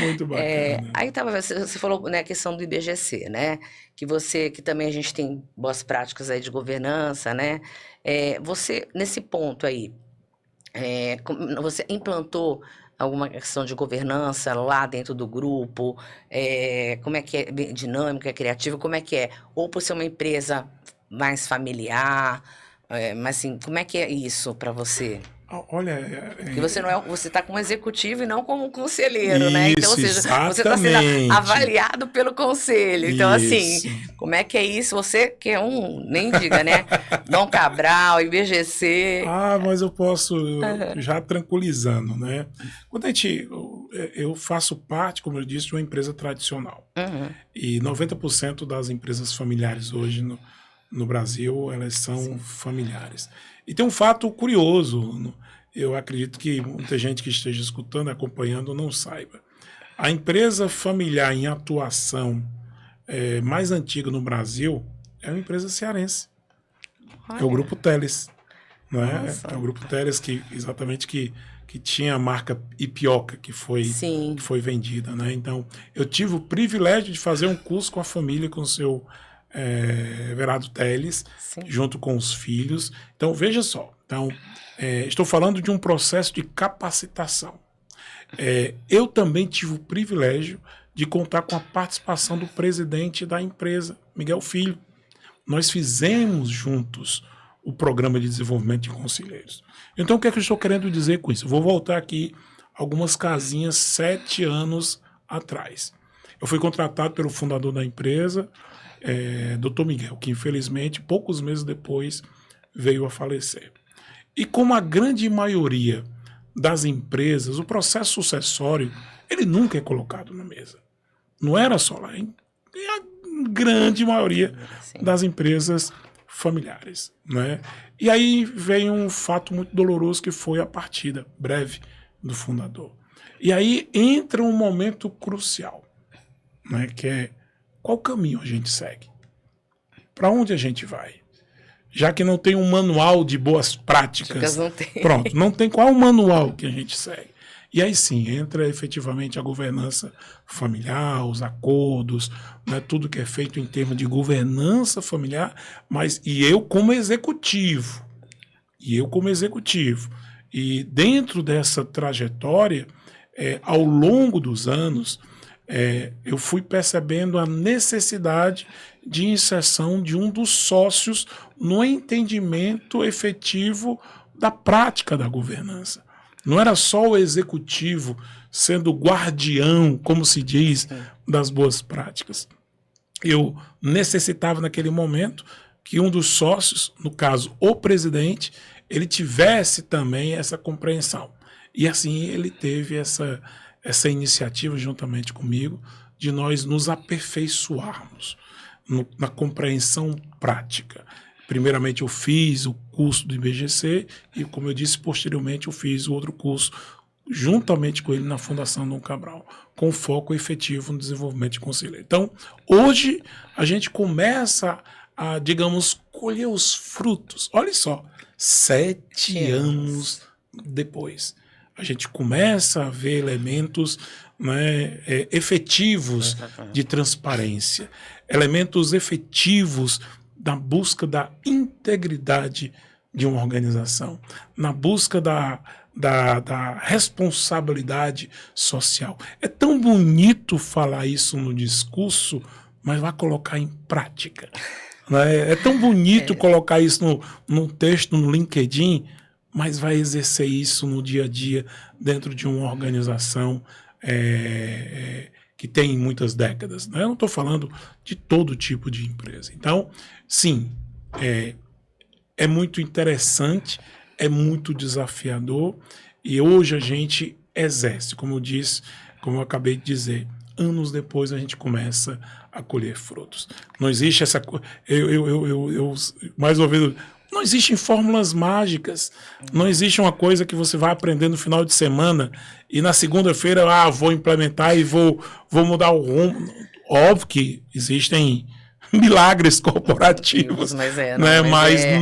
Muito bacana. Aí tava, você falou, né, a questão do IBGC, né? Que também a gente tem boas práticas aí de governança, né? Você, nesse ponto aí, você implantou alguma questão de governança lá dentro do grupo? Como é que é bem dinâmico, é criativo? Como é que é? Ou por ser uma empresa mais familiar? Mas assim, como é que é isso para você? Olha, Porque você não é, você está como executivo e não como conselheiro, né? Então, ou isso, seja, você está sendo exatamente. avaliado pelo conselho. Então, assim, Isso. como é que é isso? Você que é nem diga, né? Dom Cabral, IBGC. Ah, mas eu posso, Aham. já tranquilizando, né? Quando eu faço parte, como eu disse, de uma empresa tradicional. Uhum. E 90% das empresas familiares hoje no Brasil, elas são Sim. familiares. E tem um fato curioso, eu acredito que muita gente que esteja escutando, acompanhando, não saiba. A empresa familiar em atuação mais antiga no Brasil é uma empresa cearense. É o Olha, Grupo Teles. Não é? nossa. É o Grupo Teles que tinha a marca Ipioca, que Sim, foi vendida. Né? Então, eu tive o privilégio de fazer um curso com a família, com o seu Everardo Teles, sim. junto com os filhos. Então, veja só. Então, estou falando de um processo de capacitação. Eu também tive o privilégio de contar com a participação do presidente da empresa, Miguel Filho. Nós fizemos juntos o programa de desenvolvimento de conselheiros. Então, o que é que eu estou querendo dizer com isso? Eu vou voltar aqui algumas casinhas 7 anos atrás. Eu fui contratado pelo fundador da empresa, Dr. Miguel, que infelizmente, poucos meses depois, veio a falecer. E como a grande maioria das empresas, o processo sucessório, ele nunca é colocado na mesa. Não era só lá, hein? E a grande maioria Sim. das empresas familiares. Né? E aí veio um fato muito doloroso que foi a partida breve do fundador. E aí entra um momento crucial, né? Que é qual caminho a gente segue? Para onde a gente vai? Já que não tem um manual de boas práticas, Não tem. pronto, não tem qual é o manual que a gente segue. E aí sim, entra efetivamente a governança familiar, os acordos, né, tudo que é feito em termos de governança familiar, e eu como executivo. E dentro dessa trajetória, ao longo dos anos, eu fui percebendo a necessidade de inserção de um dos sócios no entendimento efetivo da prática da governança. Não era só o executivo sendo guardião, como se diz, das boas práticas. Eu necessitava naquele momento que um dos sócios, no caso o presidente, ele tivesse também essa compreensão. E assim ele teve essa iniciativa juntamente comigo de nós nos aperfeiçoarmos na compreensão prática. Primeiramente eu fiz o curso do IBGC e, como eu disse, posteriormente eu fiz o outro curso juntamente com ele na Fundação Dom Cabral, com foco efetivo no desenvolvimento de conselheiro. Então, hoje, a gente começa a, digamos, colher os frutos. Olha só, 7 anos depois, a gente começa a ver elementos, né, efetivos de transparência, elementos efetivos na busca da integridade de uma organização, na busca da responsabilidade social. É tão bonito falar isso no discurso, mas vai colocar em prática. Né? É tão bonito colocar isso no texto, no LinkedIn, mas vai exercer isso no dia a dia dentro de uma organização que tem muitas décadas. Né? Eu não estou falando de todo tipo de empresa. Então, sim, é muito interessante, é muito desafiador, e hoje a gente exerce, como eu disse, como eu acabei de dizer, anos depois a gente começa a colher frutos. Não existe essa coisa, mais uma vez, não existem fórmulas mágicas, não existe uma coisa que você vai aprender no final de semana e na segunda-feira, vou implementar e vou mudar o rumo. Óbvio que existem milagres corporativos, mas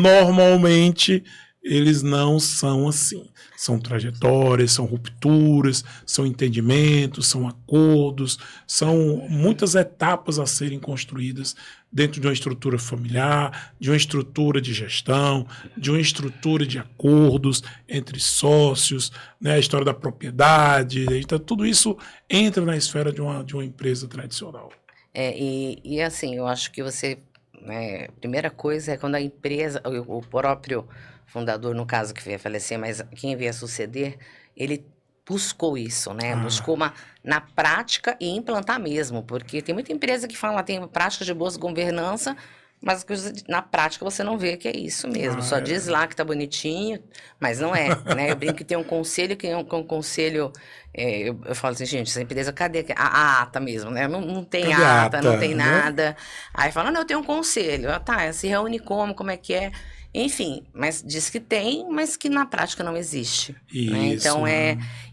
normalmente eles não são assim. São trajetórias, são rupturas, são entendimentos, são acordos, são muitas etapas a serem construídas dentro de uma estrutura familiar, de uma estrutura de gestão, de uma estrutura de acordos entre sócios, né, a história da propriedade. Então, tudo isso entra na esfera de uma empresa tradicional. E assim, eu acho que você, né, primeira coisa é quando a empresa, o próprio fundador, no caso, que veio a falecer, mas quem veio a suceder, ele buscou isso, né? Buscou na prática e implantar mesmo, porque tem muita empresa que fala, tem práticas de boa governança, mas na prática você não vê que é isso mesmo. Só diz lá que tá bonitinho, mas não é, né? Eu brinco que tem um conselho, que é um conselho... eu falo assim, gente, essa empresa, cadê a ata mesmo, né? Não tem ata, não tem nada. Né? Aí fala, não, eu tenho um conselho. Tá, se reúne como é que é? Enfim, mas diz que tem, mas que na prática não existe. Isso, né? Então,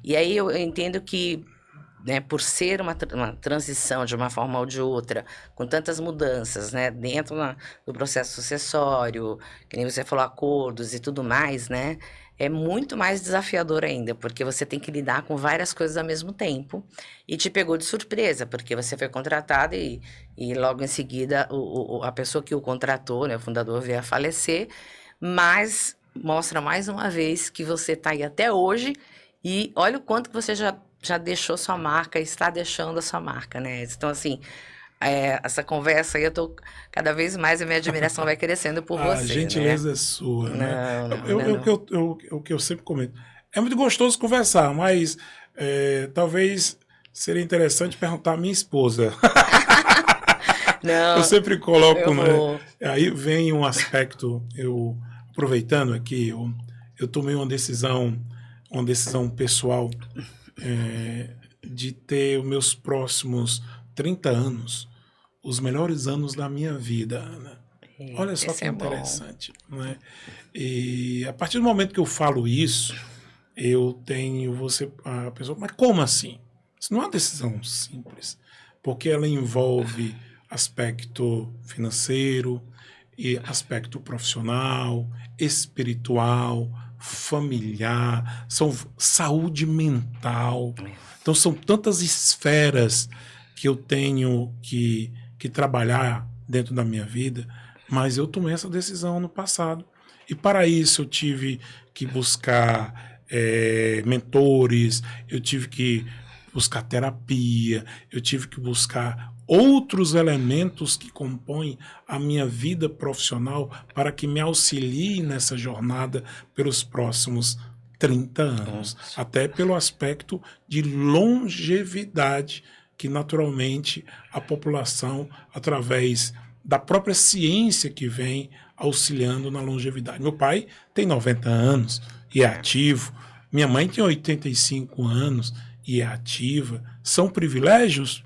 e aí eu entendo que, né, por ser uma transição de uma forma ou de outra, com tantas mudanças, né, dentro do processo sucessório, que nem você falou, acordos e tudo mais, né, é muito mais desafiador ainda, porque você tem que lidar com várias coisas ao mesmo tempo, e te pegou de surpresa, porque você foi contratado e logo em seguida a pessoa que o contratou, né, o fundador, veio a falecer, mas mostra mais uma vez que você está aí até hoje, e olha o quanto que você já deixou sua marca, está deixando a sua marca, né? Então, assim, essa conversa aí, cada vez mais a minha admiração vai crescendo por você. A gentileza, né? É sua, né? O que eu sempre comento. É muito gostoso conversar, mas talvez seria interessante perguntar à minha esposa. Não, eu sempre coloco, né? Aí vem um aspecto, aproveitando aqui, eu tomei uma decisão pessoal, de ter os meus próximos 30 anos, os melhores anos da minha vida, Ana. Olha só que interessante. Né? E a partir do momento que eu falo isso, a pessoa, mas como assim? Isso não é uma decisão simples, porque ela envolve aspecto financeiro, e aspecto profissional, espiritual, familiar, saúde mental. Então são tantas esferas que eu tenho que trabalhar dentro da minha vida, mas eu tomei essa decisão no passado. E para isso eu tive que buscar mentores, eu tive que buscar terapia, eu tive que buscar outros elementos que compõem a minha vida profissional para que me auxiliem nessa jornada pelos próximos 30 anos. Até pelo aspecto de longevidade que naturalmente a população, através da própria ciência que vem auxiliando na longevidade. Meu pai tem 90 anos e é ativo. Minha mãe tem 85 anos e é ativa. São privilégios?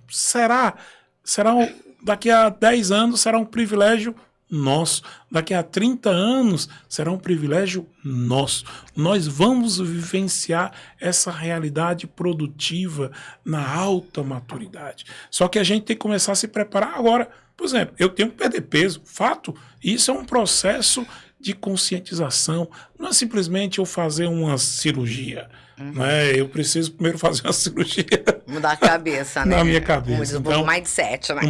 Daqui a 10 anos será um privilégio nosso. Daqui a 30 anos será um privilégio nosso. Nós vamos vivenciar essa realidade produtiva na alta maturidade. Só que a gente tem que começar a se preparar agora. Por exemplo, eu tenho que perder peso, fato. Isso é um processo de conscientização. Não é simplesmente eu fazer uma cirurgia. Né? Eu preciso primeiro fazer uma cirurgia. Mudar a cabeça, né? Na minha cabeça. Então, mindset, né?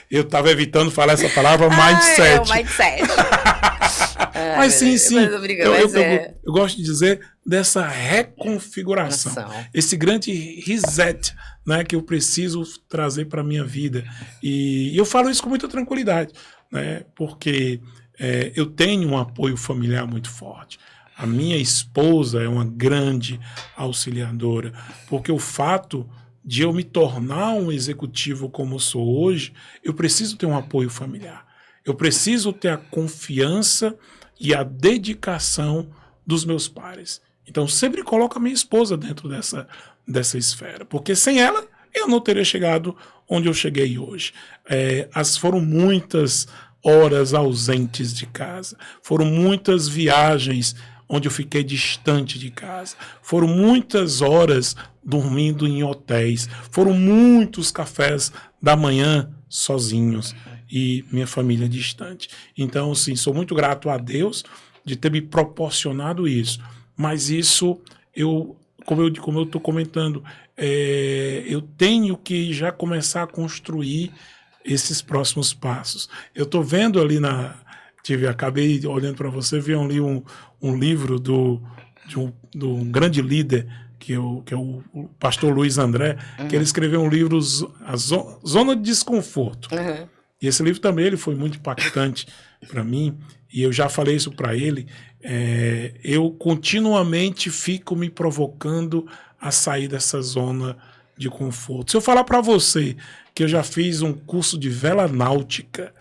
Eu estava evitando falar essa palavra, mindset. É o mindset. Mas sim. Mas eu gosto de dizer dessa reconfiguração. Esse grande reset, né, que eu preciso trazer para a minha vida. E eu falo isso com muita tranquilidade, né, porque eu tenho um apoio familiar muito forte. A minha esposa é uma grande auxiliadora, porque o fato de eu me tornar um executivo como sou hoje, eu preciso ter um apoio familiar. Eu preciso ter a confiança e a dedicação dos meus pares. Então, sempre coloco a minha esposa dentro dessa esfera, porque sem ela, eu não teria chegado onde eu cheguei hoje. Foram muitas horas ausentes de casa, foram muitas viagens onde eu fiquei distante de casa, foram muitas horas dormindo em hotéis, foram muitos cafés da manhã sozinhos e minha família distante. Então, sim, sou muito grato a Deus de ter me proporcionado isso. Mas isso, como eu estou comentando, eu tenho que já começar a construir esses próximos passos. Eu estou vendo ali acabei olhando para você, vi ali um livro de um grande líder, que é o pastor Luiz André, que ele escreveu um livro, A Zona de Desconforto. E esse livro também ele foi muito impactante para mim, e eu já falei isso para ele. Eu continuamente fico me provocando a sair dessa zona de conforto. Se eu falar para você que eu já fiz um curso de vela náutica,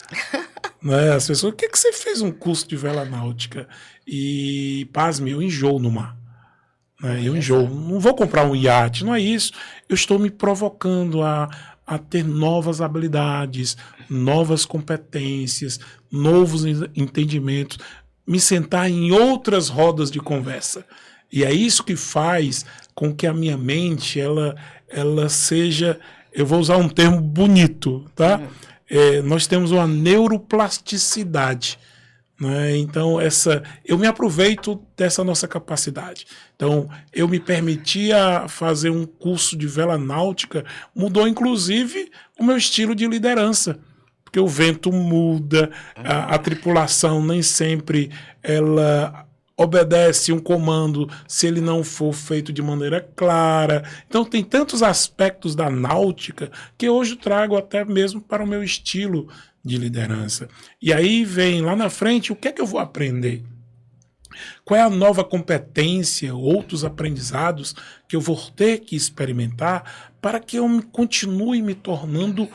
né, as pessoas, o que você fez um curso de vela náutica? E, pasme, eu enjoo no mar. Né, eu enjoo. Não vou comprar um iate, não é isso. Eu estou me provocando a ter novas habilidades, novas competências, novos entendimentos, me sentar em outras rodas de conversa. E é isso que faz com que a minha mente, ela seja, eu vou usar um termo bonito, tá? Nós temos uma neuroplasticidade. Né? Então, eu me aproveito dessa nossa capacidade. Então, eu me permitia fazer um curso de vela náutica, mudou inclusive o meu estilo de liderança, porque o vento muda, a tripulação nem sempre ela obedece um comando se ele não for feito de maneira clara. Então, tem tantos aspectos da náutica que hoje eu trago até mesmo para o meu estilo de liderança. E aí vem lá na frente, o que é que eu vou aprender? Qual é a nova competência, outros aprendizados que eu vou ter que experimentar para que eu continue me tornando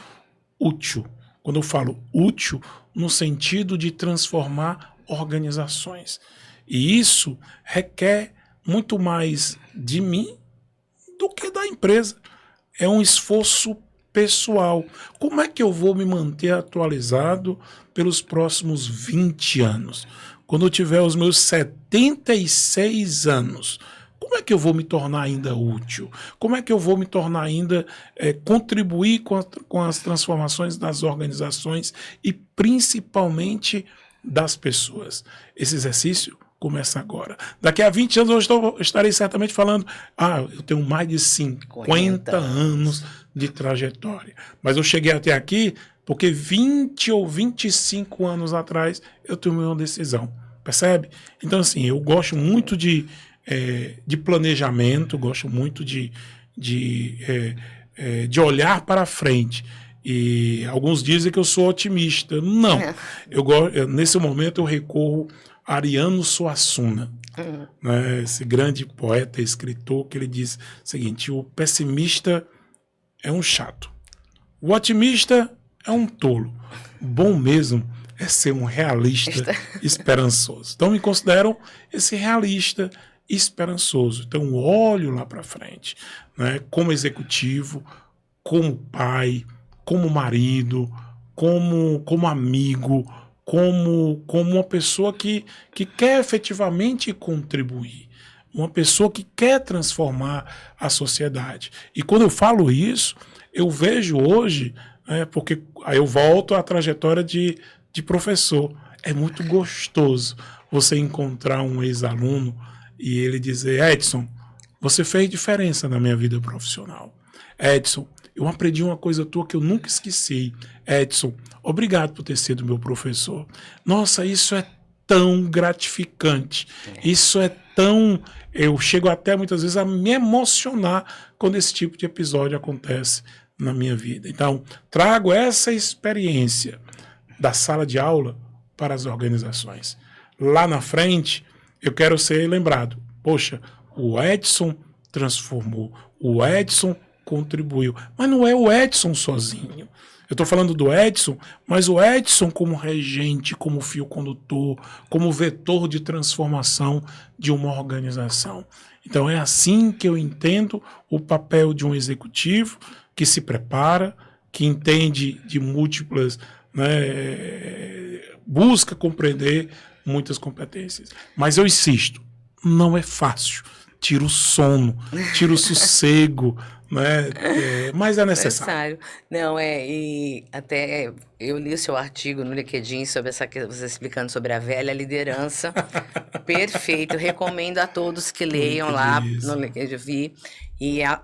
útil? Quando eu falo útil, no sentido de transformar organizações. E isso requer muito mais de mim do que da empresa. É um esforço pessoal. Como é que eu vou me manter atualizado pelos próximos 20 anos? Quando eu tiver os meus 76 anos, como é que eu vou me tornar ainda útil? Como é que eu vou me tornar ainda contribuir com as transformações das organizações e principalmente das pessoas? Esse exercício começa agora. Daqui a 20 anos eu estarei certamente falando, eu tenho mais de 50 anos de trajetória. Mas eu cheguei até aqui porque 20 ou 25 anos atrás eu tomei uma decisão. Percebe? Então, assim, eu gosto muito de planejamento, gosto muito de olhar para frente. E alguns dizem que eu sou otimista. Não. Nesse momento eu recorro a Ariano Suassuna, né, esse grande poeta e escritor, que ele diz o seguinte: o pessimista é um chato, o otimista é um tolo, bom mesmo é ser um realista esperançoso. Então me considero esse realista esperançoso. Então olho lá para frente, né, como executivo, como pai, como marido, como amigo, como uma pessoa que quer efetivamente contribuir, uma pessoa que quer transformar a sociedade. E quando eu falo isso, eu vejo hoje, porque aí eu volto à trajetória de professor. É muito gostoso você encontrar um ex-aluno e ele dizer: Edson, você fez diferença na minha vida profissional. Edson, eu aprendi uma coisa tua que eu nunca esqueci. Edson, obrigado por ter sido meu professor. Nossa, isso é tão gratificante. Isso é tão... Eu chego até muitas vezes a me emocionar quando esse tipo de episódio acontece na minha vida. Então, trago essa experiência da sala de aula para as organizações. Lá na frente, eu quero ser lembrado. Poxa, o Edson transformou, o Edson contribuiu. Mas não é o Edson sozinho. Eu estou falando do Edson, mas o Edson como regente, como fio condutor, como vetor de transformação de uma organização. Então é assim que eu entendo o papel de um executivo que se prepara, que entende de múltiplas, busca compreender muitas competências. Mas eu insisto, não é fácil. Tira o sono, tira o sossego, mas é necessário. Não, e até eu li o seu artigo no LinkedIn sobre você explicando sobre a velha liderança. Perfeito, recomendo a todos que leiam lá no LinkedIn. E a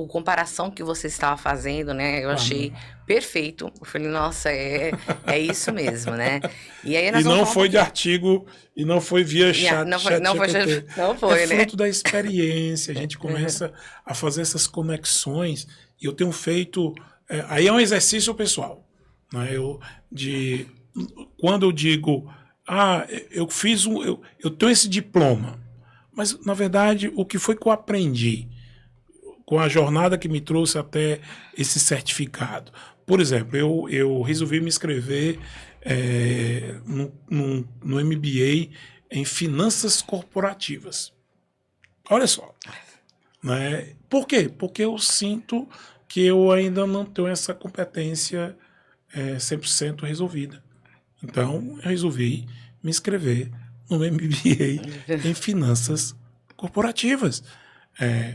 comparação que você estava fazendo, né? Eu achei perfeito. Eu falei, nossa, é isso mesmo, né? E aí nós não foi de artigo, e não foi via chat. Não foi, é né? fruto da experiência. A gente começa a fazer essas conexões. E eu tenho feito... aí é um exercício pessoal. Né? Quando eu digo... eu fiz eu tenho esse diploma. Mas, na verdade, o que foi que eu aprendi com a jornada que me trouxe até esse certificado? Por exemplo, eu resolvi me inscrever no MBA em Finanças Corporativas. Olha só. Né? Por quê? Porque eu sinto que eu ainda não tenho essa competência 100% resolvida. Então, eu resolvi me inscrever no MBA em Finanças Corporativas.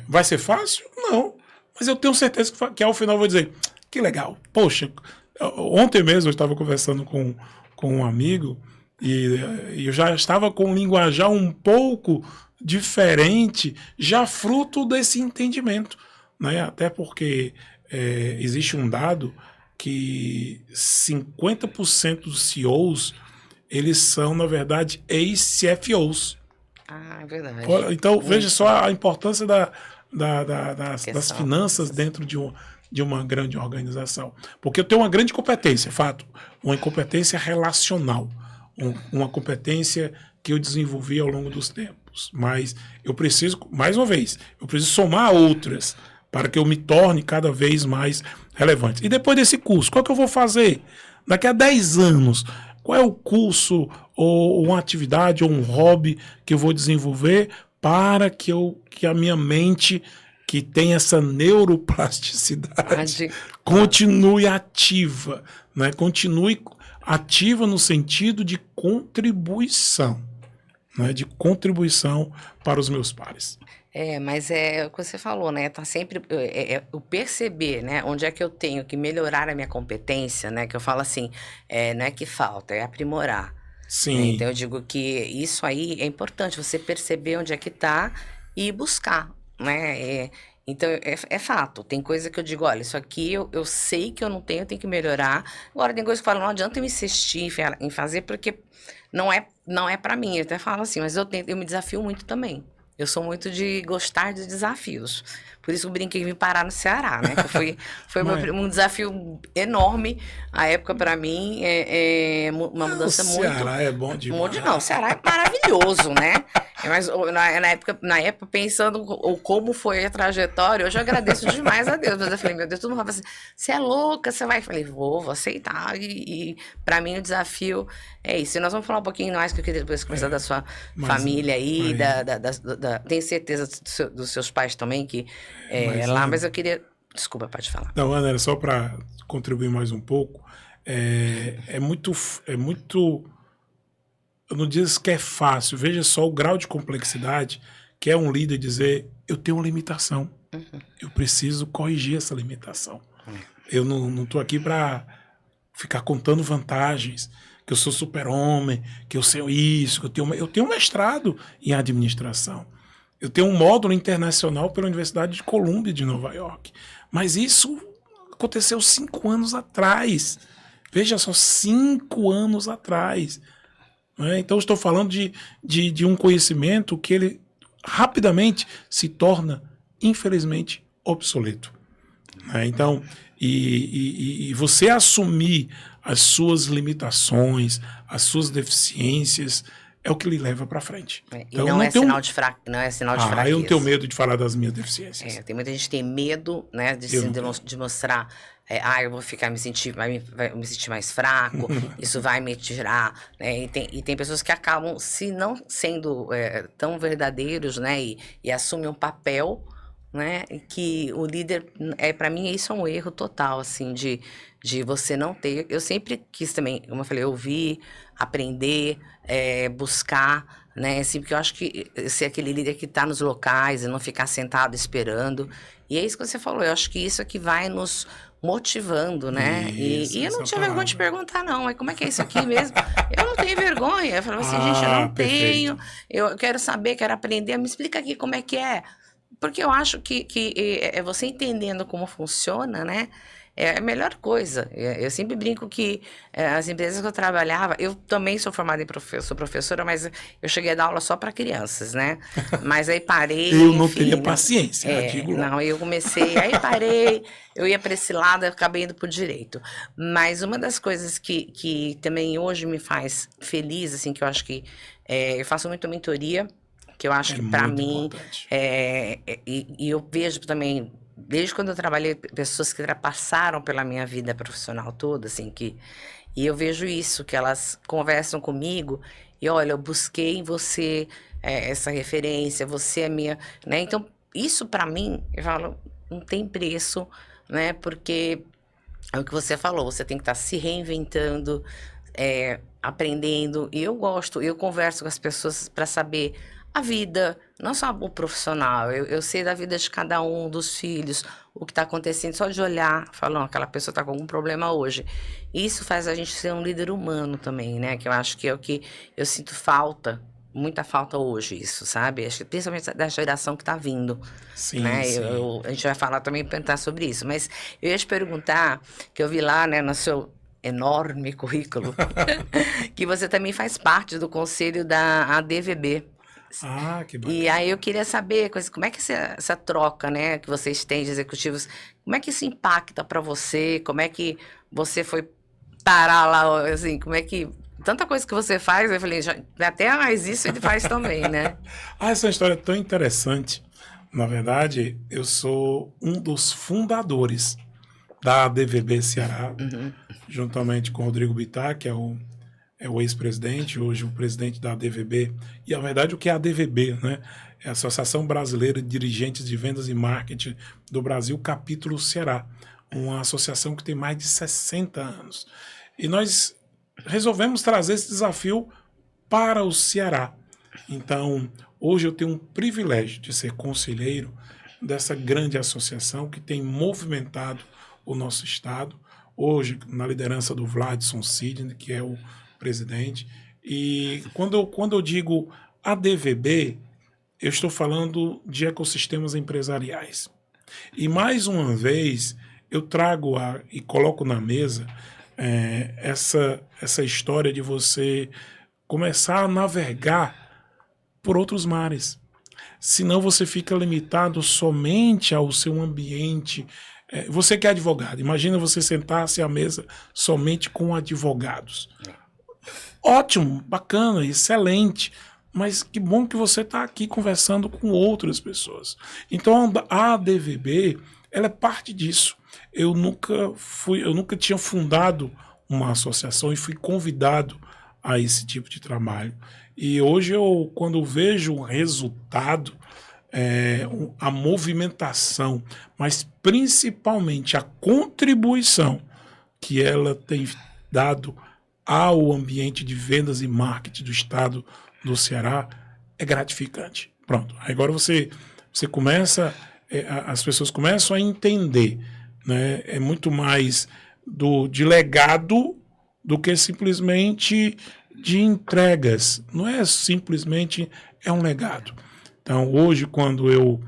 Vai ser fácil? Não. Mas eu tenho certeza que ao final eu vou dizer, que legal. Poxa, ontem mesmo eu estava conversando com um amigo e eu já estava com um linguajar um pouco diferente, já fruto desse entendimento. Né? Até porque existe um dado que 50% dos CEOs, eles são, na verdade, ex-CFOs. É verdade. Então, veja só a importância das finanças dentro de uma grande organização. Porque eu tenho uma grande competência, fato, uma competência relacional, uma competência que eu desenvolvi ao longo dos tempos. Mas eu preciso, mais uma vez, eu preciso somar outras para que eu me torne cada vez mais relevante. E depois desse curso, qual que eu vou fazer? Daqui a 10 anos, qual é o curso ou uma atividade ou um hobby que eu vou desenvolver para que a minha mente, que tem essa neuroplasticidade, continue ativa, né? Continue ativa no sentido de contribuição, né? De contribuição para os meus pares. Mas é o que você falou, né? Tá sempre o perceber, né? Onde é que eu tenho que melhorar a minha competência, né? Que eu falo assim, não é que falta, é aprimorar. Sim. Né? Então eu digo que isso aí é importante, você perceber onde é que tá e buscar, né? Então é fato, tem coisa que eu digo, olha, isso aqui eu sei que eu não tenho, eu tenho que melhorar. Agora tem coisa que eu falo, não adianta eu me insistir em fazer, porque não é para mim. Eu até falo assim, mas eu me desafio muito também. Eu sou muito de gostar de desafios. Por isso eu brinquei em vir parar no Ceará, né? Que foi um desafio enorme. A época, para mim, uma mudança muito... O Ceará é bom demais. Não, o Ceará é maravilhoso, né? Mas na época, pensando como foi a trajetória, hoje eu agradeço demais a Deus. Mas eu falei, meu Deus, todo mundo fala assim, você é louca, você vai? Eu falei, vou aceitar. E para mim o desafio é isso. E nós vamos falar um pouquinho mais, que eu queria depois conversar da sua família aí, tenho certeza dos seus pais também, que lá, mas eu queria... Desculpa, pode falar. Não, Ana, era só para contribuir mais um pouco. é muito, eu não digo que é fácil, veja só o grau de complexidade que é um líder dizer, eu tenho uma limitação, eu preciso corrigir essa limitação. Eu não estou aqui para ficar contando vantagens, que eu sou super-homem, que eu sei isso, que eu tenho um mestrado em administração. Eu tenho um módulo internacional pela Universidade de Columbia de Nova York. Mas isso aconteceu 5 anos atrás. Veja só, 5 anos atrás. Né? Então, eu estou falando de um conhecimento que ele rapidamente se torna, infelizmente, obsoleto. Né? Então, e você assumir as suas limitações, as suas deficiências, é o que lhe leva para frente. E Então, não é tenho... sinal de não é sinal de fraqueza. Eu não tenho medo de falar das minhas deficiências. Tem muita gente que tem medo, né, de mostrar, eu vou ficar me sentir mais fraco, isso vai me tirar, né, e tem pessoas que acabam, se não sendo tão verdadeiros, né, e assumem um papel, né, que o líder, para mim isso é um erro total, assim, de você não ter, eu sempre quis também, como eu falei, ouvir, aprender, buscar, né, assim, porque eu acho que ser aquele líder que está nos locais e não ficar sentado esperando, e é isso que você falou, eu acho que isso é que vai nos motivando, né, e eu não tinha vergonha de perguntar não, mas como é que é isso aqui mesmo? Eu não tenho vergonha, eu falava assim, gente, eu não tenho, eu quero saber, quero aprender, me explica aqui como é que é, porque eu acho que você entendendo como funciona, né, é a melhor coisa. Eu sempre brinco que as empresas que eu trabalhava, eu também sou formada em sou professora, mas eu cheguei a dar aula só para crianças, né? Mas aí parei. Eu não teria paciência, não, eu comecei, aí parei, eu ia para esse lado, eu acabei indo para o direito. Mas uma das coisas que também hoje me faz feliz, assim, que eu acho que eu faço muito mentoria, que eu acho que para mim, e eu vejo também. Desde quando eu trabalhei, pessoas que passaram pela minha vida profissional toda, assim, e eu vejo isso, que elas conversam comigo e, olha, eu busquei em você essa referência, você é minha, né? Então, isso para mim, eu falo, não tem preço, né? Porque é o que você falou, você tem que estar se reinventando, aprendendo, e eu converso com as pessoas para saber a vida, não só o profissional, eu sei da vida de cada um, dos filhos, o que está acontecendo, só de olhar, falando, aquela pessoa está com algum problema hoje. Isso faz a gente ser um líder humano também, né? Que eu acho que é o que eu sinto falta, muita falta hoje, isso, sabe? Acho que principalmente da geração que está vindo. Sim, né? sim. A gente vai falar também, pensar sobre isso. Mas eu ia te perguntar, que eu vi lá, né, no seu enorme currículo, que você também faz parte do conselho da ADVB. Que bacana. E aí eu queria saber como é que essa troca, né, que vocês têm de executivos, como é que isso impacta para você? Como é que você foi parar lá, assim, como é que tanta coisa que você faz, eu falei, até mais isso ele faz também, né? Essa história é tão interessante. Na verdade, eu sou um dos fundadores da ADVB Ceará, juntamente com o Rodrigo Bittar, que é o ex-presidente, hoje o presidente da ADVB. E, na verdade, o que é a ADVB, né? É a Associação Brasileira de Dirigentes de Vendas e Marketing do Brasil, capítulo Ceará. Uma associação que tem mais de 60 anos. E nós resolvemos trazer esse desafio para o Ceará. Então, hoje eu tenho um privilégio de ser conselheiro dessa grande associação que tem movimentado o nosso estado. Hoje, na liderança do Vladson Sidney, que é o presidente. E quando eu digo ADVB, eu estou falando de ecossistemas empresariais. E mais uma vez, eu trago e coloco na mesa essa história de você começar a navegar por outros mares. Senão você fica limitado somente ao seu ambiente. Você que é advogado, imagina você sentar-se à mesa somente com advogados. Ótimo, bacana, excelente, mas que bom que você está aqui conversando com outras pessoas. Então a ADVB, ela é parte disso. Eu nunca tinha fundado uma associação e fui convidado a esse tipo de trabalho. E hoje quando vejo o resultado, a movimentação, mas principalmente a contribuição que ela tem dado ao ambiente de vendas e marketing do estado do Ceará é gratificante. Pronto. Agora você começa, as pessoas começam a entender, né? É muito mais de legado do que simplesmente de entregas. Não é simplesmente, é um legado. Então, hoje, quando eu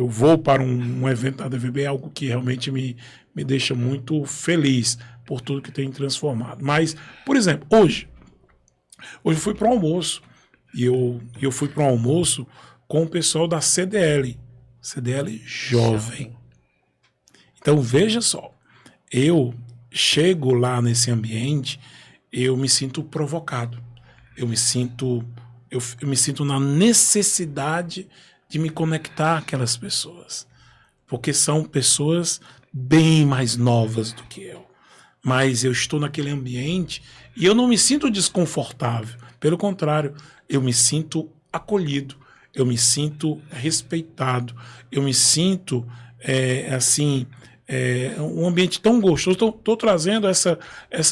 vou para um evento da DVB, é algo que realmente me deixa muito feliz por tudo que tem transformado. Mas, por exemplo, hoje eu fui para o almoço, e eu fui para um almoço com o pessoal da CDL Jovem. Então, veja só, eu chego lá nesse ambiente, eu me sinto provocado, eu me sinto na necessidade de me conectar àquelas pessoas, porque são pessoas bem mais novas do que eu, mas eu estou naquele ambiente e eu não me sinto desconfortável, pelo contrário, eu me sinto acolhido, eu me sinto respeitado, eu me sinto um ambiente tão gostoso. Estou trazendo essa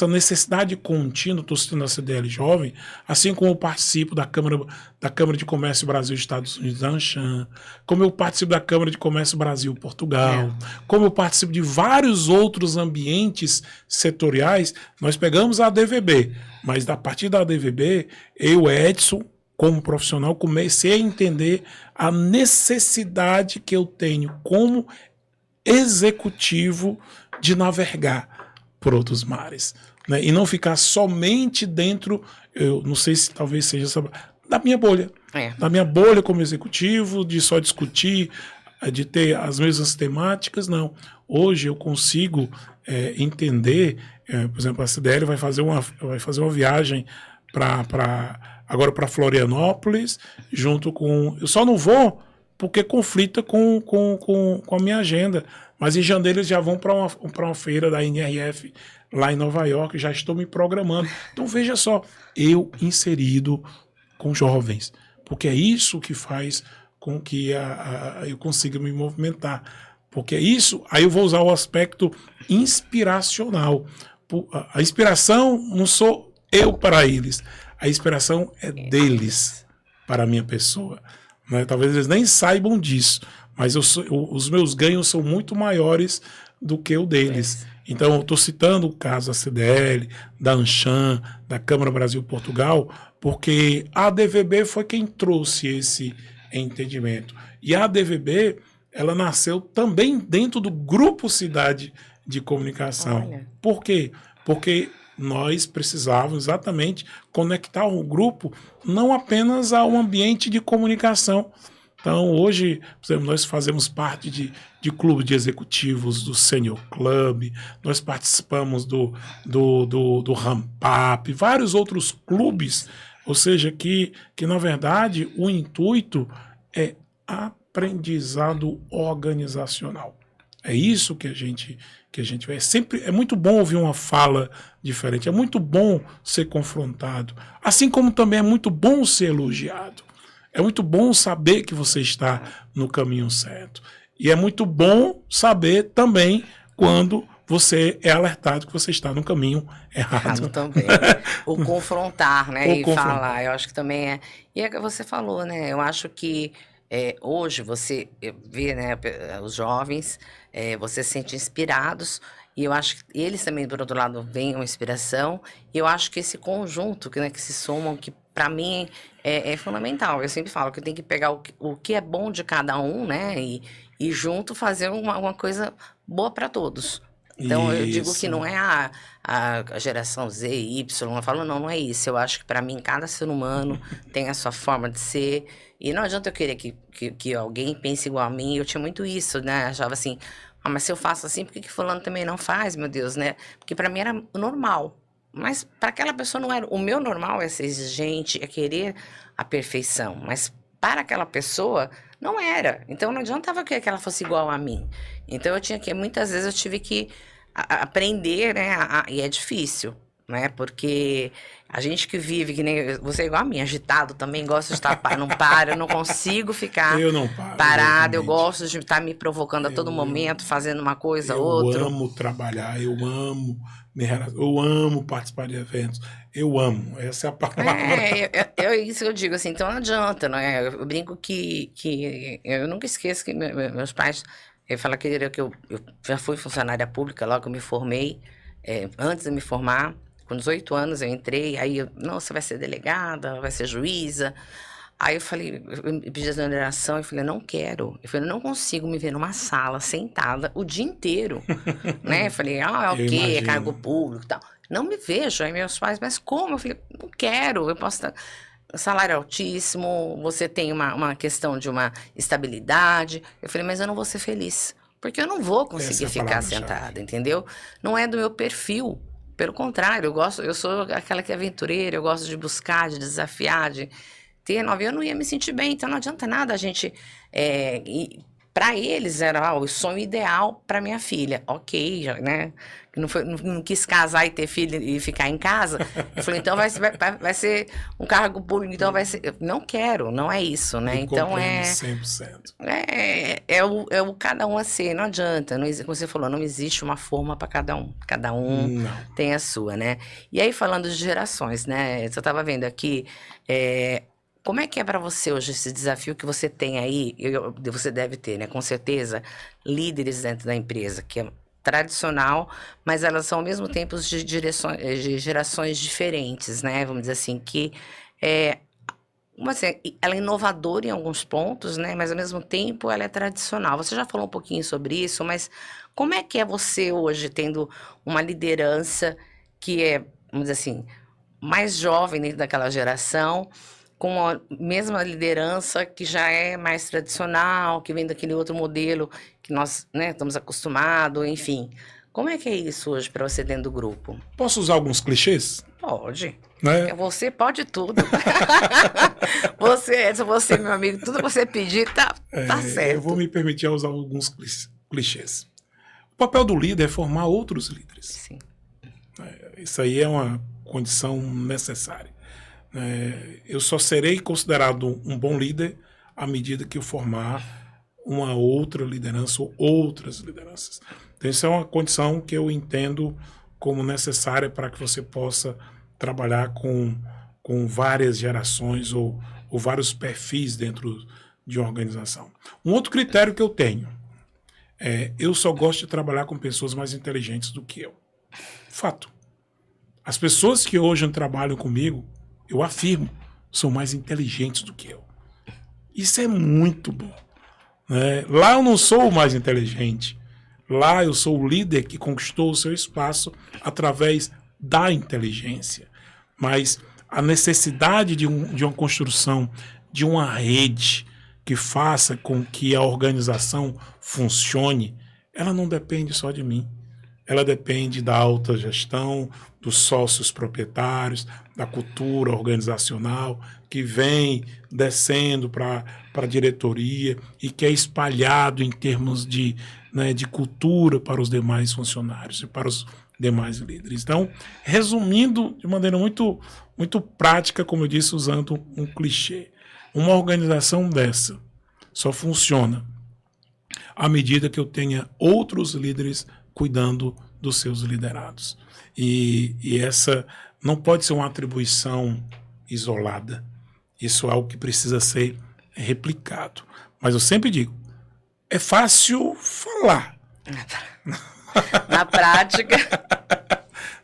necessidade contínua, estou citando a CDL Jovem, assim como eu participo da Câmara de Comércio Brasil-Estados Unidos, da Anshan, como eu participo da Câmara de Comércio Brasil-Portugal, como eu participo de vários outros ambientes setoriais. Nós pegamos a DVB, mas a partir da DVB, eu, Edson, como profissional, comecei a entender a necessidade que eu tenho como executivo de navegar por outros mares, né? E não ficar somente dentro, eu não sei se talvez seja da minha bolha, da minha bolha como executivo, de só discutir, de ter as mesmas temáticas. Não, hoje eu consigo entender, por exemplo, a CDL vai fazer uma viagem agora para Florianópolis, junto com, eu só não vou porque conflita com a minha agenda. Mas em janeiro eles já vão para uma feira da NRF lá em Nova York, já estou me programando. Então veja só, eu inserido com jovens, porque é isso que faz com que eu consiga me movimentar. Porque é isso, aí eu vou usar o aspecto inspiracional. A inspiração não sou eu para eles, a inspiração é deles para a minha pessoa. Né? Talvez eles nem saibam disso, mas os meus ganhos são muito maiores do que o deles. Então, eu estou citando o caso da CDL, da Anshan, da Câmara Brasil-Portugal, porque a ADVB foi quem trouxe esse entendimento. E a ADVB, ela nasceu também dentro do Grupo Cidade de Comunicação. Olha. Por quê? Porque nós precisávamos exatamente conectar o grupo não apenas ao ambiente de comunicação. Então, hoje, por exemplo, nós fazemos parte de clube de executivos do Senior Club, nós participamos do Rampap, vários outros clubes, ou seja, que na verdade o intuito é aprendizado organizacional. É isso que a gente vê. É muito bom ouvir uma fala diferente, é muito bom ser confrontado, assim como também é muito bom ser elogiado. É muito bom saber que você está no caminho certo. E é muito bom saber também quando você é alertado que você está no caminho errado. Também. O confrontar, né? E falar. Eu acho que também é. E é que você falou, né? Eu acho que hoje você vê, né, os jovens, você se sente inspirados. E eu acho que eles também, por outro lado, veem uma inspiração. E eu acho que esse conjunto, né, que se somam, que para mim é fundamental. Eu sempre falo que eu tenho que pegar o que é bom de cada um, né? E junto fazer uma coisa boa para todos. Então, eu digo que não é a geração Z, Y, eu falo, não é isso. Eu acho que para mim, cada ser humano tem a sua forma de ser. E não adianta eu querer que alguém pense igual a mim. Eu tinha muito isso, né? Achava assim, mas se eu faço assim, por que fulano também não faz, meu Deus, né? Porque para mim era normal. Mas para aquela pessoa não era. O meu normal é ser exigente, é querer a perfeição. Mas para aquela pessoa não era. Então não adiantava que ela fosse igual a mim. Então muitas vezes eu tive que aprender, né? E é difícil. né? Porque a gente que vive, que nem você é igual a mim, agitado também, gosta de estar, não para, eu não consigo ficar Eu não paro, parada, eu exatamente. gosto de estar me provocando a todo Eu, momento, fazendo uma coisa, eu outra. amo trabalhar, eu amo eu amo participar de eventos, eu amo, essa é a palavra. É isso que eu digo, assim, então não adianta, né? Eu brinco que eu nunca esqueço que meus pais, falam que eu já fui funcionária pública logo que eu me formei, antes de me formar, com 18 anos eu entrei, aí não, você vai ser delegada, vai ser juíza. Aí eu falei, eu pedi exoneração e falei, não quero. Eu falei, não consigo me ver numa sala sentada o dia inteiro, né? Eu falei, é Eu ok, é cargo imagino. público e tal. Não me vejo. Aí meus pais, mas como? Eu falei, não quero, eu posso estar... Salário altíssimo, você tem uma questão de uma estabilidade. Eu falei, mas eu não vou ser feliz, porque eu não vou Essa conseguir é a ficar palavra-chave. sentada, entendeu? Não é do meu perfil. Pelo contrário, eu sou aquela que é aventureira, eu gosto de buscar, de desafiar, de ter nova, eu não ia me sentir bem, então não adianta nada a gente. Para eles era o sonho ideal para minha filha, ok, já, né? Não quis casar e ter filho e ficar em casa. Eu falei, então vai ser um cargo público, então vai ser. Eu não quero, não é isso, né? Eu Então compreendo 100%. é o cada um a ser, não adianta, não, como você falou, não existe uma forma para cada um Não. tem a sua, né? E aí, falando de gerações, né? Eu estava vendo aqui. é, Como é que é para você hoje esse desafio que você tem aí? Você deve ter, né? Com certeza, líderes dentro da empresa, que é tradicional, mas elas são ao mesmo tempo de gerações diferentes, né? Vamos dizer assim, que é, assim, ela é inovadora em alguns pontos, né? Mas ao mesmo tempo ela é tradicional. Você já falou um pouquinho sobre isso, mas como é que é você hoje tendo uma liderança que é, vamos dizer assim, mais jovem dentro daquela geração, com a mesma liderança que já é mais tradicional, que vem daquele outro modelo que nós, né, estamos acostumados, enfim. Como é que é isso hoje para você dentro do grupo? Posso usar alguns clichês? Pode. Né? Você pode tudo. Se você, meu amigo, tudo que você pedir, tá Eu vou certo. me permitir usar alguns clichês. O papel do líder é formar outros líderes. Sim. Isso aí é uma condição necessária. Eu só serei considerado um bom líder à medida que eu formar uma outra liderança ou outras lideranças. Então, isso é uma condição que eu entendo como necessária para que você possa trabalhar com várias gerações ou vários perfis dentro de uma organização. Um outro critério que eu tenho eu só gosto de trabalhar com pessoas mais inteligentes do que eu. Fato. As pessoas que hoje trabalham comigo, eu afirmo, são mais inteligentes do que eu. Isso é muito bom. Né? Lá eu não sou o mais inteligente. Lá eu sou o líder que conquistou o seu espaço através da inteligência. Mas a necessidade de uma construção de uma rede que faça com que a organização funcione, ela não depende só de mim. Ela depende da alta gestão, dos sócios proprietários, da cultura organizacional, que vem descendo para a diretoria e que é espalhado em termos de cultura para os demais funcionários e para os demais líderes. Então, resumindo de maneira muito, muito prática, como eu disse, usando um clichê, uma organização dessa só funciona à medida que eu tenha outros líderes cuidando dos seus liderados. E essa não pode ser uma atribuição isolada. Isso é algo que precisa ser replicado. Mas eu sempre digo, é fácil falar. Na prática.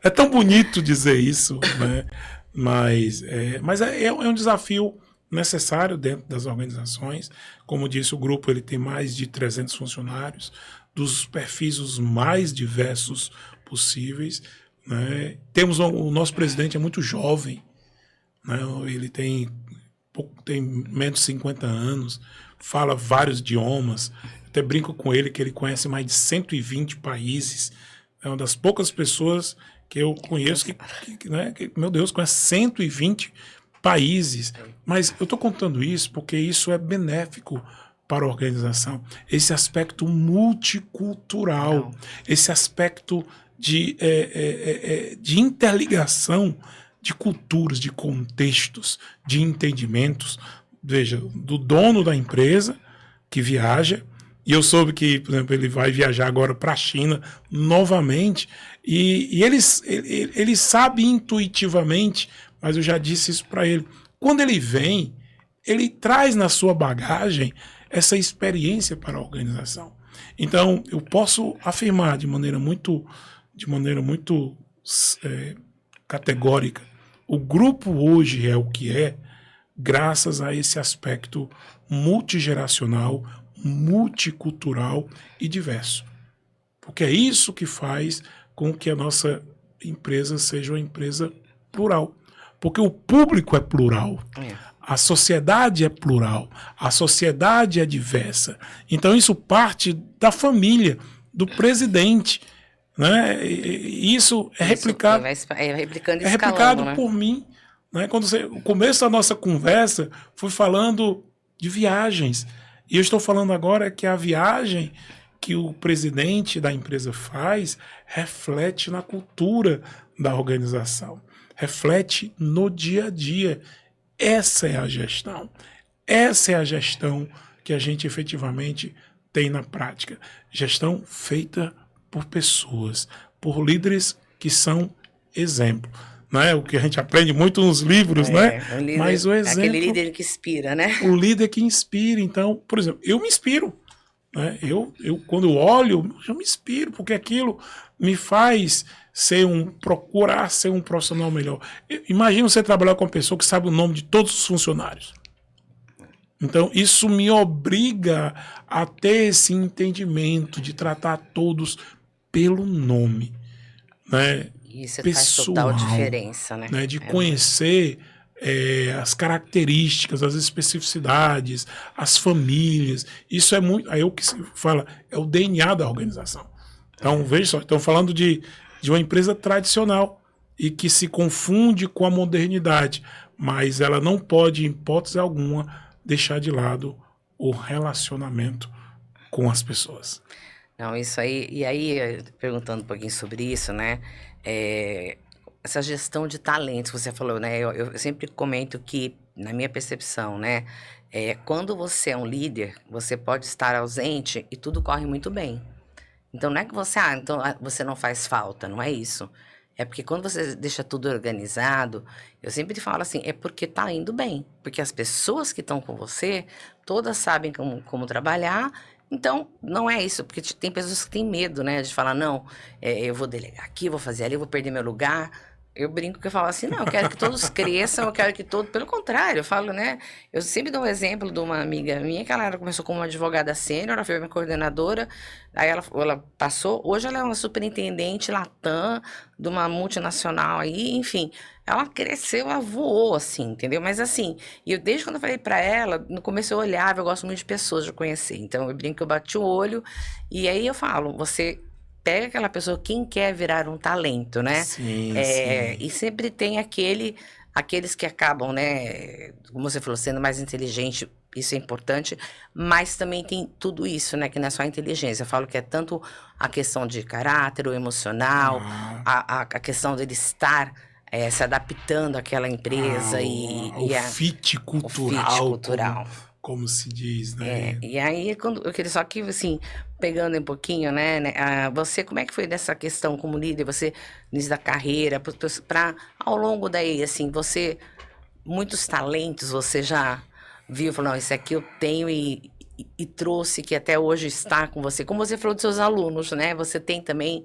É tão bonito dizer isso, né? Mas é um desafio necessário dentro das organizações. Como disse, o grupo ele tem mais de 300 funcionários, dos perfis os mais diversos possíveis. Né? O nosso presidente é muito jovem, né? Ele tem menos de 50 anos, fala vários idiomas. Até brinco com ele que ele conhece mais de 120 países. É uma das poucas pessoas que eu conheço que meu Deus, conhece 120 países. Mas eu estou contando isso porque isso é benéfico para a organização. Esse aspecto multicultural, esse aspecto de interligação de culturas, de contextos, de entendimentos. Veja, do dono da empresa que viaja, e eu soube que, por exemplo, ele vai viajar agora para a China novamente, e ele sabe intuitivamente, mas eu já disse isso para ele, quando ele vem, ele traz na sua bagagem essa experiência para a organização. Então, eu posso afirmar de maneira muito categórica, o grupo hoje é o que é, graças a esse aspecto multigeracional, multicultural e diverso. Porque é isso que faz com que a nossa empresa seja uma empresa plural. Porque o público é plural. A sociedade é plural. A sociedade é diversa. Então isso parte da família, do presidente. Né? E isso é replicado. Replicando e é escalando, replicado né? por mim. Né? O começo da nossa conversa foi falando de viagens. E eu estou falando agora que a viagem que o presidente da empresa faz reflete na cultura da organização, reflete no dia a dia. Essa é a gestão. Essa é a gestão que a gente efetivamente tem na prática. Gestão feita por pessoas, por líderes que são exemplo. Não é o que a gente aprende muito nos livros, né? Líder, mas o exemplo, aquele líder que inspira, né? O líder que inspira. Então, por exemplo, eu me inspiro. Né? Eu quando eu olho, eu me inspiro, porque aquilo me faz procurar ser um profissional melhor. Imagina você trabalhar com uma pessoa que sabe o nome de todos os funcionários. Então, isso me obriga a ter esse entendimento de tratar todos pelo nome. Né? Isso pessoal, faz total diferença, né? De conhecer as características, as especificidades, as famílias. Isso é muito. Aí o que se fala é o DNA da organização. Então, veja só, estamos falando de uma empresa tradicional e que se confunde com a modernidade, mas ela não pode, em hipótese alguma, deixar de lado o relacionamento com as pessoas. Não, isso aí, e aí, perguntando um pouquinho sobre isso, né? Essa gestão de talentos, você falou, né? Eu sempre comento que, na minha percepção, né? Quando você é um líder, você pode estar ausente e tudo corre muito bem. Então, não é que então você não faz falta, não é isso. É porque quando você deixa tudo organizado, eu sempre falo assim, é porque tá indo bem. Porque as pessoas que estão com você, todas sabem como trabalhar. Então, não é isso, porque tem pessoas que têm medo, né, de falar, não, eu vou delegar aqui, vou fazer ali, eu vou perder meu lugar. Eu brinco que eu falo assim, não, eu quero que todos cresçam, eu quero que todos... Pelo contrário, eu falo, né, eu sempre dou um exemplo de uma amiga minha, que ela começou como uma advogada sênior, ela foi minha coordenadora, aí ela passou, hoje ela é uma superintendente Latam, de uma multinacional aí, enfim, ela cresceu, ela voou, assim, entendeu? Mas assim, desde quando eu falei pra ela, no começo eu olhava, eu gosto muito de pessoas, de conhecer, então eu brinco que eu bati o olho, e aí eu falo, você pega aquela pessoa, quem quer virar um talento, né? Sim, sim. E sempre tem aqueles que acabam, né? Como você falou, sendo mais inteligente, isso é importante, mas também tem tudo isso, né? Que não é só a inteligência. Eu falo que é tanto a questão de caráter, o emocional, a questão dele estar se adaptando àquela empresa o fit cultural. O fit cultural. Como se diz, né? E aí, eu queria só que, assim, pegando um pouquinho, né, você, como é que foi dessa questão como líder, você, nisso da carreira, ao longo daí, assim, muitos talentos você já viu, falou, não, esse aqui eu tenho e trouxe, que até hoje está com você, como você falou dos seus alunos, né, você tem também,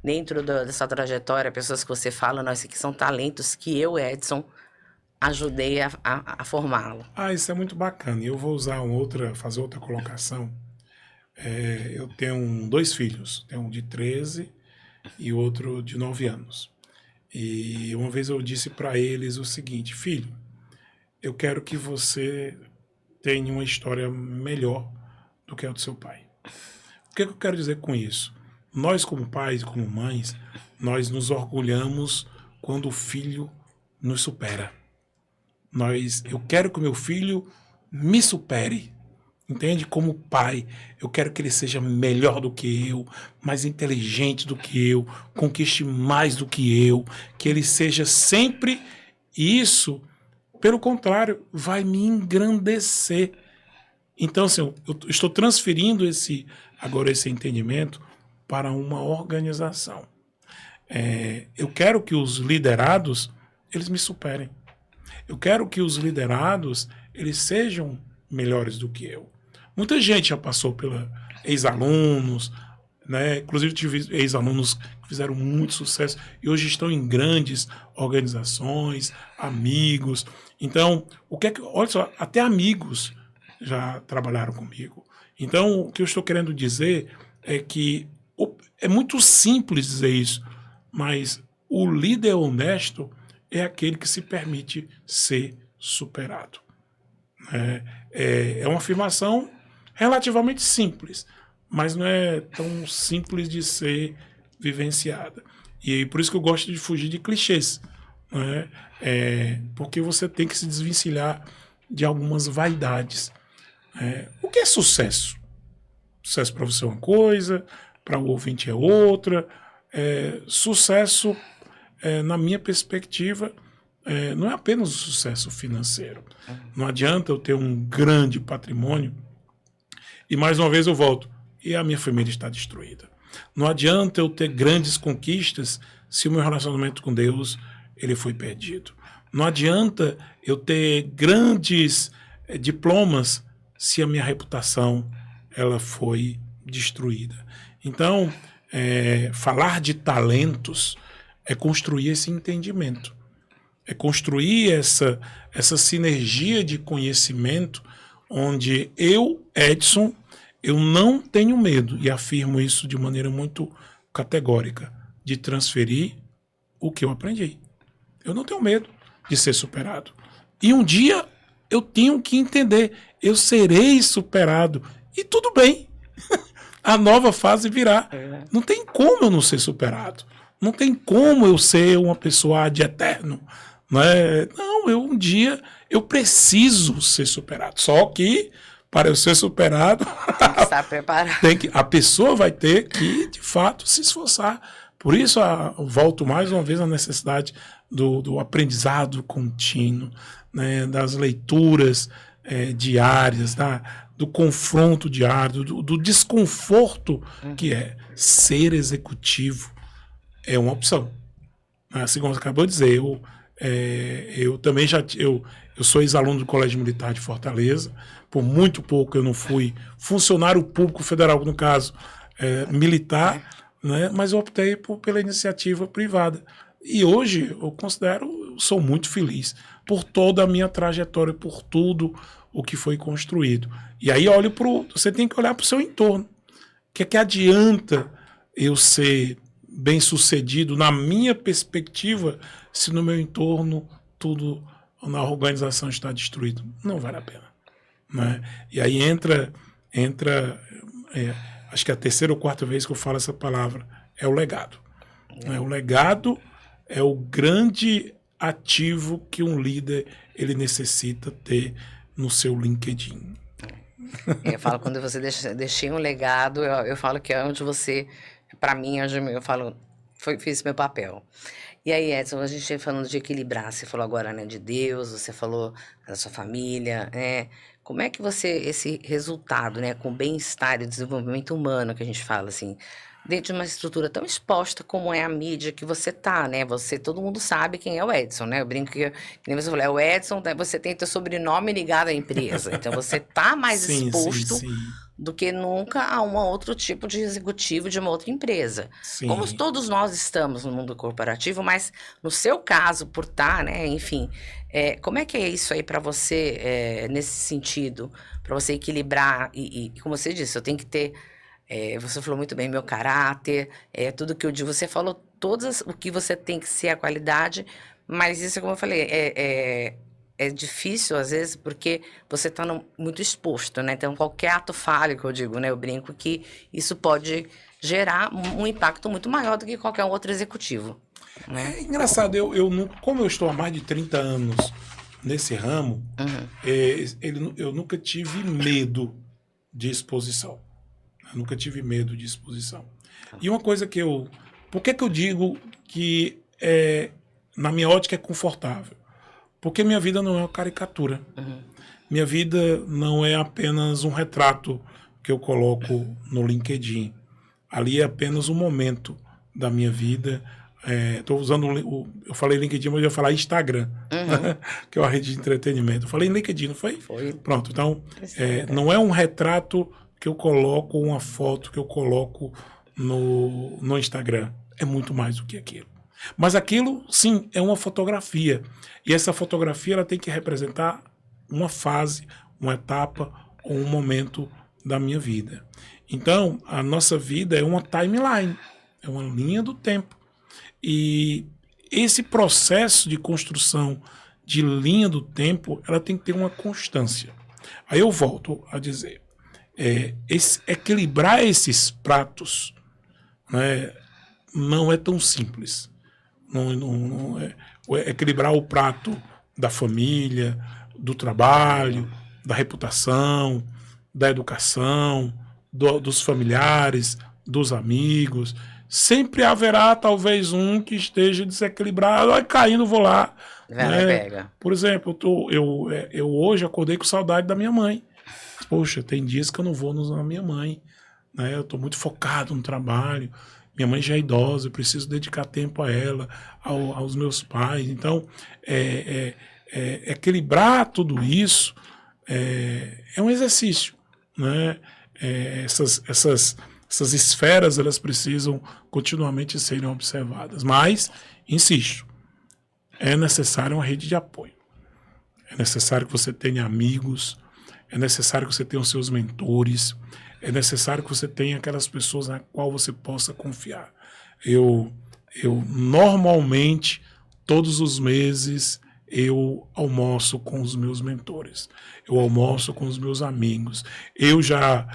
dentro da sua trajetória, pessoas que você fala, não, esses aqui são talentos que eu, Edson, ajudei a formá-lo. Isso é muito bacana. E eu vou fazer outra colocação. Eu tenho 2 filhos. Tenho um de 13 e outro de 9 anos. E uma vez eu disse para eles o seguinte, filho, eu quero que você tenha uma história melhor do que a do seu pai. O que eu quero dizer com isso? Nós, como pais, como mães, nós nos orgulhamos quando o filho nos supera. Eu quero que o meu filho me supere. entende? Como pai, eu quero que ele seja melhor do que eu, mais inteligente do que eu, conquiste mais do que eu, que ele seja sempre isso. Pelo contrário, vai me engrandecer. Então, assim, eu estou transferindo agora esse entendimento para uma organização. Eu quero que os liderados, eles me superem. Eu quero que os liderados, eles sejam melhores do que eu. Muita gente já passou pela ex-alunos, né? Inclusive tive ex-alunos que fizeram muito sucesso e hoje estão em grandes organizações, amigos. Então, olha só, até amigos já trabalharam comigo. Então, o que eu estou querendo dizer é que é muito simples dizer isso, mas o líder honesto é aquele que se permite ser superado. É uma afirmação relativamente simples, mas não é tão simples de ser vivenciada. E por isso que eu gosto de fugir de clichês, né? Porque você tem que se desvencilhar de algumas vaidades. O que é sucesso? Sucesso para você é uma coisa, para o ouvinte é outra. Sucesso, na minha perspectiva, não é apenas o sucesso financeiro. Não adianta eu ter um grande patrimônio e, mais uma vez, eu volto, e a minha família está destruída. Não adianta eu ter grandes conquistas se o meu relacionamento com Deus ele foi perdido. Não adianta eu ter grandes diplomas se a minha reputação ela foi destruída. Então, falar de talentos é construir esse entendimento. É construir essa sinergia de conhecimento onde eu, Edson, eu não tenho medo, e afirmo isso de maneira muito categórica, de transferir o que eu aprendi. Eu não tenho medo de ser superado. E um dia eu tenho que entender, eu serei superado. E tudo bem. A nova fase virá. Não tem como eu não ser superado. Não tem como eu ser uma pessoa de eterno. Não, um dia eu preciso ser superado. Só que, para eu ser superado, tem que estar preparado. A pessoa vai ter que, de fato, se esforçar. Por isso, eu volto mais uma vez à necessidade do aprendizado contínuo, né, das leituras diárias, do confronto diário, do desconforto que é ser executivo. É uma opção. Assim como você acabou de dizer, eu também eu sou ex-aluno do Colégio Militar de Fortaleza. Por muito pouco eu não fui funcionário público federal, no caso, militar, né? Mas eu optei pela iniciativa privada. E hoje sou muito feliz por toda a minha trajetória, por tudo o que foi construído. E aí você tem que olhar para o seu entorno. O que adianta eu ser bem-sucedido na minha perspectiva se no meu entorno tudo na organização está destruído? Não vale a pena. Né? E aí entra acho que é a terceira ou quarta vez que eu falo essa palavra, é o legado. O legado é o grande ativo que um líder ele necessita ter no seu LinkedIn. Eu falo, quando você deixei um legado, eu falo que é onde você, para mim, eu falo, fiz meu papel. E aí, Edson, a gente falando de equilibrar, você falou agora, né, de Deus, você falou da sua família, como é que esse resultado, né, com bem-estar e desenvolvimento humano, que a gente fala assim, dentro de uma estrutura tão exposta como é a mídia que você tá, né? Todo mundo sabe quem é o Edson, né? Eu brinco que nem você falou, é o Edson, você tem teu sobrenome ligado à empresa. Então, você tá mais exposto do que nunca a um outro tipo de executivo de uma outra empresa. Sim. Como todos nós estamos no mundo corporativo, mas no seu caso, por estar, né? Enfim, como é que é isso aí para você, nesse sentido? Para você equilibrar e, como você disse, eu tenho que ter... você falou muito bem, meu caráter, tudo que eu digo, você falou o que você tem que ser, a qualidade, mas isso, como eu falei, é difícil às vezes, porque você está muito exposto, né? Então, qualquer ato falho, que eu digo, né? Eu brinco que isso pode gerar um impacto muito maior do que qualquer outro executivo. Né? É engraçado, como eu estou há mais de 30 anos nesse ramo, eu nunca tive medo de exposição. Eu nunca tive medo de exposição. E uma coisa que eu... Por que que eu digo que, na minha ótica, é confortável? Porque minha vida não é uma caricatura. Minha vida não é apenas um retrato que eu coloco no LinkedIn. Ali é apenas um momento da minha vida. Estou usando eu falei LinkedIn, mas eu ia falar Instagram, que é uma rede de entretenimento. Eu falei LinkedIn, não foi? Foi. Pronto, então não é um retrato que eu coloco, uma foto que eu coloco no Instagram. É muito mais do que aquilo. Mas aquilo, sim, é uma fotografia. E essa fotografia ela tem que representar uma fase, uma etapa ou um momento da minha vida. Então, a nossa vida é uma timeline, é uma linha do tempo. E esse processo de construção de linha do tempo, ela tem que ter uma constância. Aí eu volto a dizer, equilibrar esses pratos, né, não é tão simples. Não equilibrar o prato da família, do trabalho, da reputação, da educação, dos familiares, dos amigos. Sempre haverá talvez um que esteja desequilibrado. Aí caindo, vou lá. Né? Pega. Por exemplo, eu hoje acordei com saudade da minha mãe. Poxa, tem dias que eu não vou na minha mãe. Né? Eu estou muito focado no trabalho. Minha mãe já é idosa, eu preciso dedicar tempo a ela, aos meus pais. Então, equilibrar tudo isso é um exercício. Né? Essas esferas elas precisam continuamente serem observadas. Mas, insisto, é necessário uma rede de apoio. É necessário que você tenha amigos, é necessário que você tenha os seus mentores, é necessário que você tenha aquelas pessoas na qual você possa confiar. Eu normalmente, todos os meses, eu almoço com os meus mentores. Eu almoço com os meus amigos. Eu já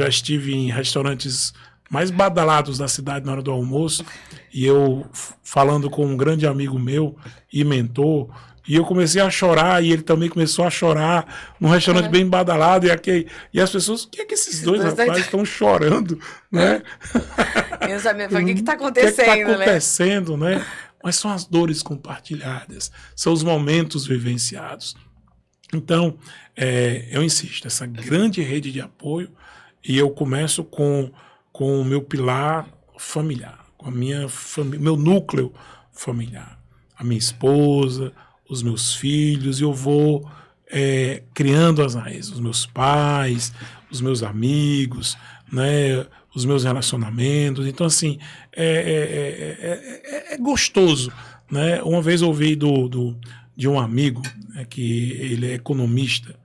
estive em restaurantes mais badalados da cidade na hora do almoço e eu falando com um grande amigo meu e mentor, e eu comecei a chorar e ele também começou a chorar num restaurante bem badalado e as pessoas, o que é que esses dois rapazes estão chorando, né? Eu sabia, o que está acontecendo, o que está acontecendo, né? Mas são as dores compartilhadas, são os momentos vivenciados. Então, eu insisto, essa grande rede de apoio, e eu começo com o meu pilar familiar, com a minha meu núcleo familiar, a minha esposa, os meus filhos, e eu vou criando as raízes, os meus pais, os meus amigos, né, os meus relacionamentos. Então, assim, é gostoso. Né? Uma vez eu ouvi de um amigo, né, que ele é economista,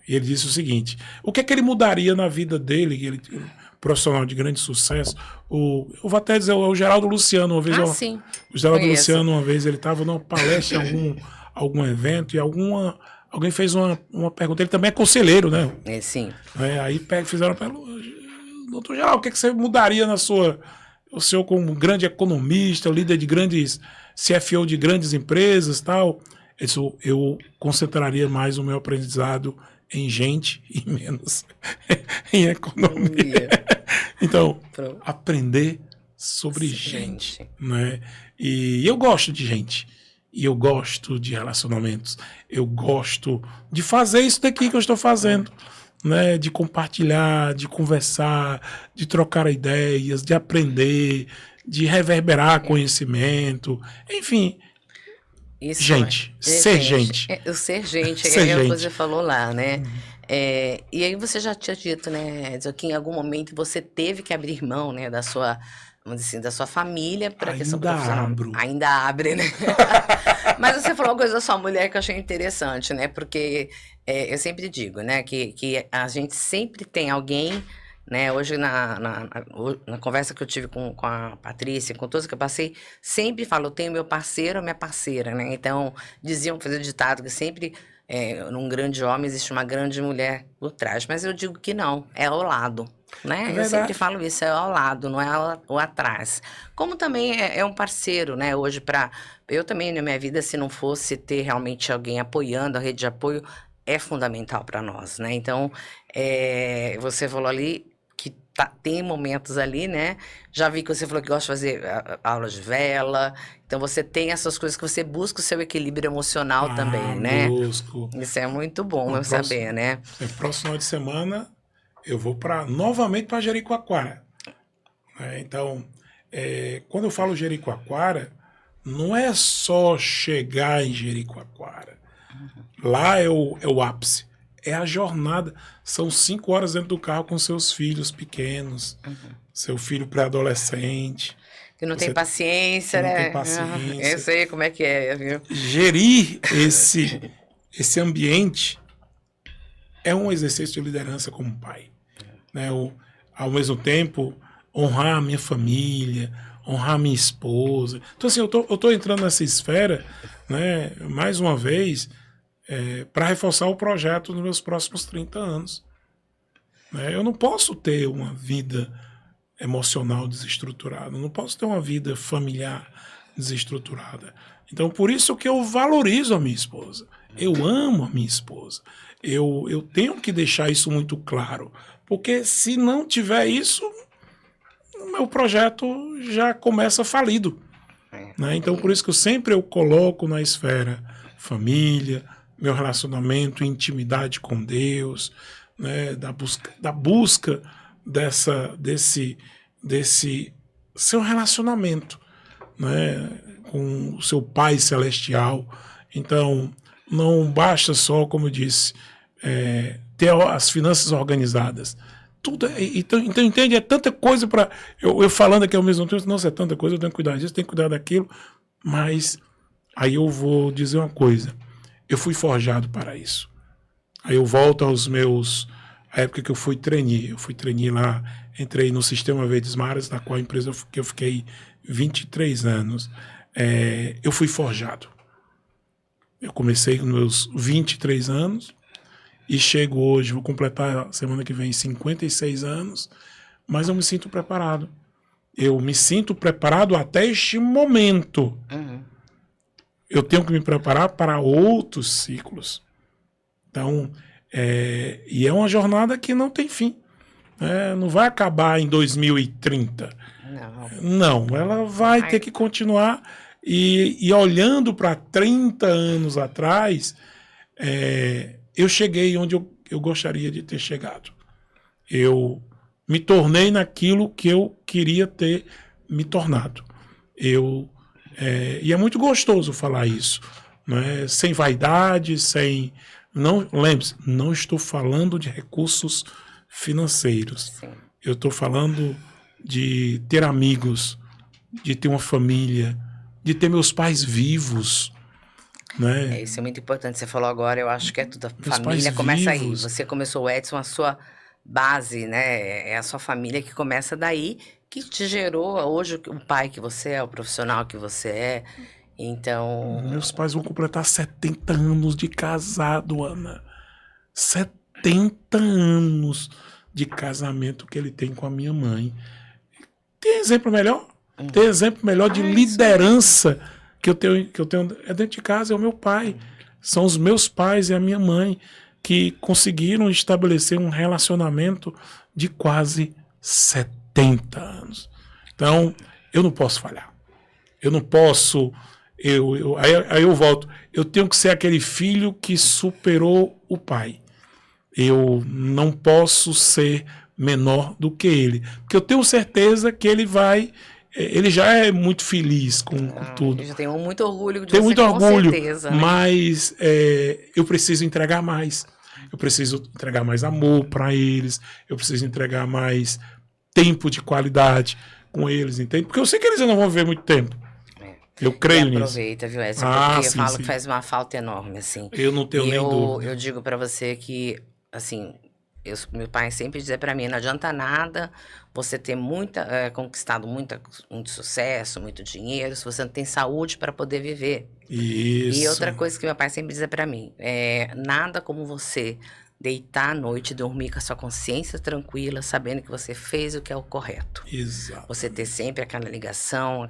e ele disse o seguinte: o que é que ele mudaria na vida dele, ele profissional de grande sucesso? Eu vou até dizer, o Geraldo Luciano, uma vez. Sim. O Geraldo Luciano, uma vez, ele estava numa palestra em algum evento e alguém fez uma pergunta. Ele também é conselheiro, né? Sim. Aí fizeram a pergunta: doutor Geraldo, o que é que você mudaria na sua. O senhor, como grande economista, líder de grandes. CFO de grandes empresas, tal. Eu concentraria mais o meu aprendizado em gente e menos em economia. Então, aprender sobre gente. Né? E eu gosto de gente. E eu gosto de relacionamentos. Eu gosto de fazer isso daqui que eu estou fazendo. Né? De compartilhar, de conversar, de trocar ideias, de aprender, de reverberar conhecimento. Enfim... Isso, ser gente. O ser gente, é o que você falou lá, né? E aí você já tinha dito, né, que em algum momento você teve que abrir mão, né, da sua, vamos dizer assim, da sua família para a questão profissional. Ainda abre, né? Mas você falou uma coisa da sua mulher que eu achei interessante, né? Porque eu sempre digo, né, que a gente sempre tem alguém... Né, hoje na conversa que eu tive com a Patrícia, com todos que eu passei, sempre falo, eu tenho meu parceiro ou minha parceira, né? Então, diziam, fazer o ditado, que sempre num grande homem existe uma grande mulher por trás. Mas eu digo que não, é ao lado, né? Eu sempre falo isso, é ao lado, não é o atrás. Como também é um parceiro, né? Hoje, eu também, na minha vida, se não fosse ter realmente alguém apoiando, a rede de apoio, é fundamental para nós, né? Então, você falou ali que tem momentos ali, né? Já vi que você falou que gosta de fazer aula de vela. Então, você tem essas coisas que você busca o seu equilíbrio emocional também, né? Busco. Isso é muito bom No eu saber, né? próximo final de semana, eu vou novamente para Jericoacoara. Então, quando eu falo Jericoacoara, não é só chegar em Jericoacoara. Lá é o ápice. É a jornada. São 5 horas dentro do carro com seus filhos pequenos, seu filho pré-adolescente. Que não tem Você paciência, não tem né? Eu paciência. sei como é que é, viu? Gerir esse ambiente é um exercício de liderança como pai. Né? Ao mesmo tempo, honrar a minha família, honrar a minha esposa. Então, assim, eu tô entrando nessa esfera, né, mais uma vez, para reforçar o projeto nos meus próximos 30 anos. Né? Eu não posso ter uma vida emocional desestruturada, eu não posso ter uma vida familiar desestruturada. Então, por isso que eu valorizo a minha esposa. Eu amo a minha esposa. Eu tenho que deixar isso muito claro, porque se não tiver isso, o meu projeto já começa falido. Né? Então, por isso que eu coloco na esfera família, meu relacionamento, intimidade com Deus, né? da busca desse seu relacionamento, né? Com o seu Pai Celestial. Então, não basta só, como eu disse, ter as finanças organizadas. Tudo então, entende? É tanta coisa para. Eu falando aqui ao mesmo tempo, nossa, é tanta coisa, eu tenho que cuidar disso, tenho que cuidar daquilo. Mas aí eu vou dizer uma coisa. Eu fui forjado para isso. Aí eu volto a época que eu fui trainee. Eu fui trainee lá, entrei no Sistema Verdes Mares, na qual empresa que eu fiquei 23 anos. Eu fui forjado. Eu comecei com meus 23 anos e chego hoje, vou completar semana que vem 56 anos, mas eu me sinto preparado. Eu me sinto preparado até este momento. Eu tenho que me preparar para outros ciclos. Então, e é uma jornada que não tem fim. Não vai acabar em 2030. Não, ela vai ter que continuar. E olhando para 30 anos atrás, eu cheguei onde eu gostaria de ter chegado. Eu me tornei naquilo que eu queria ter me tornado. E é muito gostoso falar isso, né? Sem vaidade, sem... Não, lembre-se, não estou falando de recursos financeiros. Sim. Eu estou falando de ter amigos, de ter uma família, de ter meus pais vivos. Né? Isso é muito importante. Você falou agora, eu acho que é tudo. A Meus família pais começa vivos. aí. Você começou o Edson, a sua base, né? É a sua família que começa daí, que te gerou hoje o pai que você é, o profissional que você é. Então. Meus pais vão completar 70 anos de casado, Ana. 70 anos de casamento que ele tem com a minha mãe. Tem exemplo melhor? Tem exemplo melhor de liderança que eu tenho dentro de casa, é o meu pai. São os meus pais e a minha mãe que conseguiram estabelecer um relacionamento de quase 70 anos. Então, eu não posso falhar. Eu não posso... Aí eu volto. Eu tenho que ser aquele filho que superou o pai. Eu não posso ser menor do que ele. Porque eu tenho certeza que ele vai... Ele já é muito feliz com tudo. Eu tenho muito orgulho de Tenho você, muito orgulho, com certeza, né? mas eu preciso entregar mais. Eu preciso entregar mais amor para eles. Eu preciso entregar mais tempo de qualidade com eles, entende? Porque eu sei que eles não vão viver muito tempo. Eu creio nisso. Aproveita, viu, Edson? Porque eu falo que faz uma falta enorme, assim. Eu não tenho nem dúvida. Eu digo para você que, assim, meu pai sempre dizia para mim, não adianta nada você ter conquistado muito sucesso, muito dinheiro, se você não tem saúde para poder viver. Isso. E outra coisa que meu pai sempre dizia para mim, nada como você deitar à noite, dormir com a sua consciência tranquila, sabendo que você fez o que é o correto. Exato. Você ter sempre aquela ligação,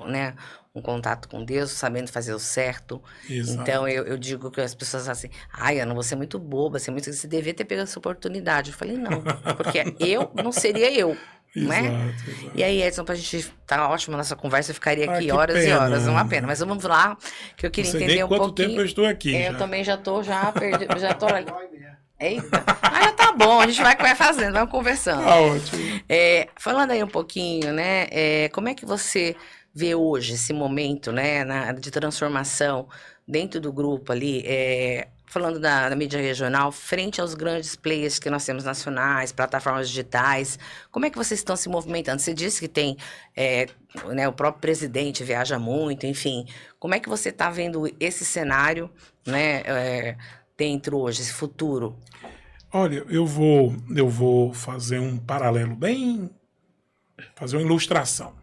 né, um contato com Deus, sabendo fazer o certo. Exato. Então, eu digo que as pessoas falam assim, ai, Ana, você é muito boba, você devia ter pegado essa oportunidade. Eu falei, não, porque eu não seria eu, né? Exato. E aí, Edson, pra gente, tá ótima a nossa conversa, eu ficaria aqui que horas e pena. horas, uma pena. Mas vamos lá, que eu queria Não sei entender nem um quanto pouquinho. tempo eu estou aqui. Eu também já tô, já tô ali. Eita, já tá bom, a gente vai fazendo, vai conversando. Tá ótimo. Falando aí um pouquinho, né, como é que você vê hoje esse momento, né, de transformação dentro do grupo ali, falando da mídia regional, frente aos grandes players que nós temos nacionais, plataformas digitais, como é que vocês estão se movimentando? Você disse que tem, né, o próprio presidente viaja muito, enfim, como é que você está vendo esse cenário, né, dentro hoje, esse futuro? Olha, eu vou fazer um paralelo fazer uma ilustração.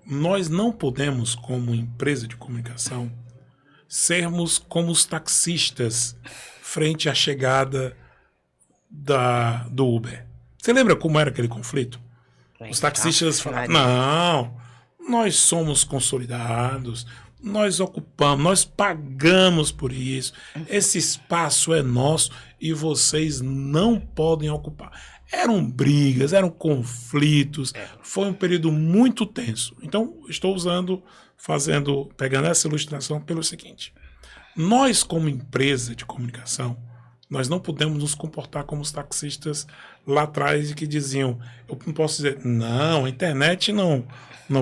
Nós não podemos, como empresa de comunicação, sermos como os taxistas frente à chegada do Uber. Você lembra como era aquele conflito? Os taxistas falavam, não, nós somos consolidados, nós ocupamos, nós pagamos por isso, esse espaço é nosso e vocês não podem ocupar. Eram brigas, eram conflitos, foi um período muito tenso. Então, estou pegando essa ilustração pelo seguinte: nós, como empresa de comunicação, nós não podemos nos comportar como os taxistas lá atrás e que diziam, eu não posso dizer, não, a internet não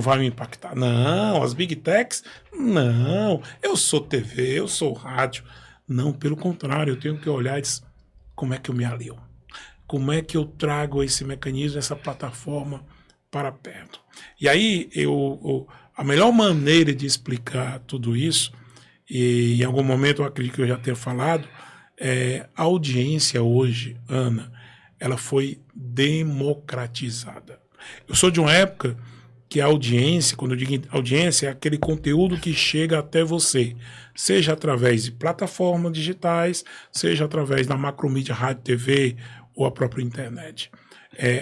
vai me impactar. Não, as big techs, não, eu sou TV, eu sou rádio. Não, pelo contrário, eu tenho que olhar e dizer, como é que eu me alio? Como é que eu trago esse mecanismo, essa plataforma para perto? E aí, a melhor maneira de explicar tudo isso, e em algum momento eu acredito que eu já tenha falado, a audiência hoje, Ana, ela foi democratizada. Eu sou de uma época que a audiência, quando eu digo audiência, é aquele conteúdo que chega até você, seja através de plataformas digitais, seja através da macromídia, rádio, TV ou a própria internet.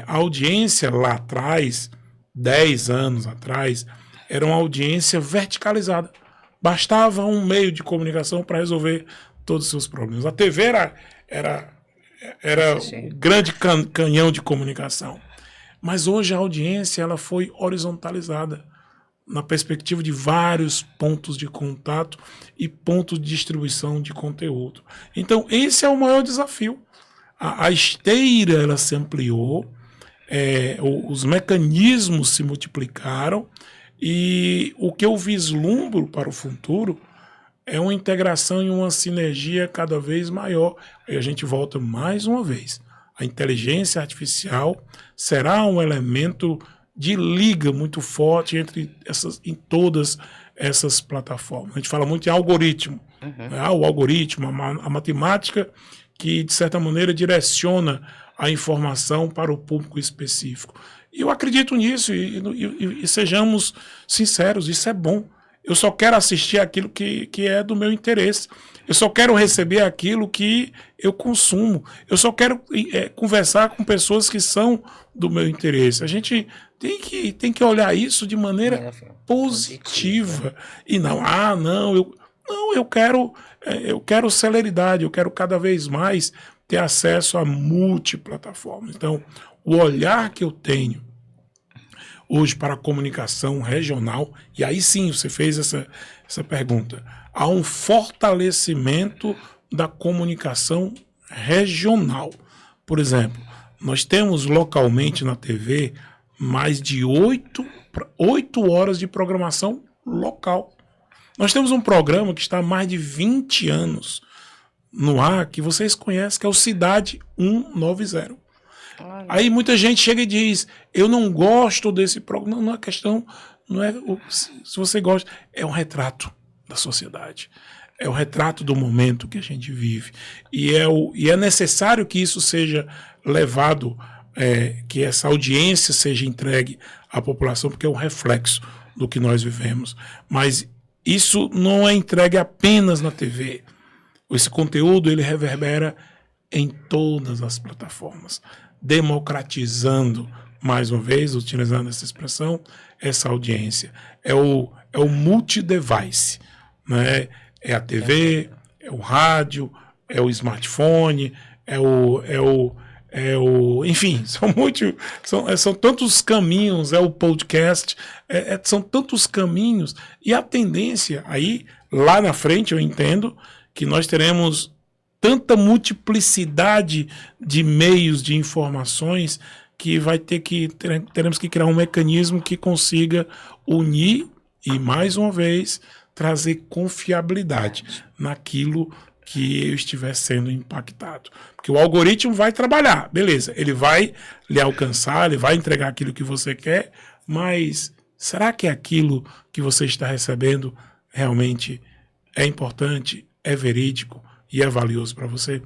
A audiência lá atrás, 10 anos atrás, era uma audiência verticalizada. Bastava um meio de comunicação para resolver todos os seus problemas. A TV era o grande canhão de comunicação. Mas hoje a audiência ela foi horizontalizada na perspectiva de vários pontos de contato e pontos de distribuição de conteúdo. Então, esse é o maior desafio. A esteira ela se ampliou, os mecanismos se multiplicaram e o que eu vislumbro para o futuro é uma integração e uma sinergia cada vez maior. Aí a gente volta mais uma vez. A inteligência artificial será um elemento de liga muito forte em todas essas plataformas. A gente fala muito em algoritmo. Né? O algoritmo, a matemática que, de certa maneira, direciona a informação para o público específico. E eu acredito nisso e sejamos sinceros, isso é bom. Eu só quero assistir aquilo que é do meu interesse. Eu só quero receber aquilo que eu consumo. Eu só quero conversar com pessoas que são do meu interesse. A gente tem que olhar isso de maneira positiva. E não, eu quero celeridade, eu quero cada vez mais ter acesso a multiplataformas. Então, o olhar que eu tenho hoje para a comunicação regional, e aí sim você fez essa pergunta, há um fortalecimento da comunicação regional. Por exemplo, nós temos localmente na TV mais de 8 horas de programação local. Nós temos um programa que está há mais de 20 anos no ar, que vocês conhecem, que é o Cidade 190. Aí muita gente chega e diz, eu não gosto desse programa. Não é questão, não é se você gosta, é um retrato da sociedade. É o retrato do momento que a gente vive. E é necessário que isso seja levado, que essa audiência seja entregue à população, porque é um reflexo do que nós vivemos. Mas isso não é entregue apenas na TV. Esse conteúdo ele reverbera em todas as plataformas, democratizando, mais uma vez, utilizando essa expressão, essa audiência. É o multi-device, né? É a TV, é o rádio, é o smartphone, enfim, são tantos caminhos, é o podcast, são tantos caminhos, e a tendência aí, lá na frente, eu entendo que nós teremos tanta multiplicidade de meios de informações que teremos que criar um mecanismo que consiga unir e, mais uma vez, trazer confiabilidade naquilo que eu estiver sendo impactado. Porque o algoritmo vai trabalhar, beleza, ele vai lhe alcançar, ele vai entregar aquilo que você quer, mas será que aquilo que você está recebendo realmente é importante, é verídico e é valioso para você?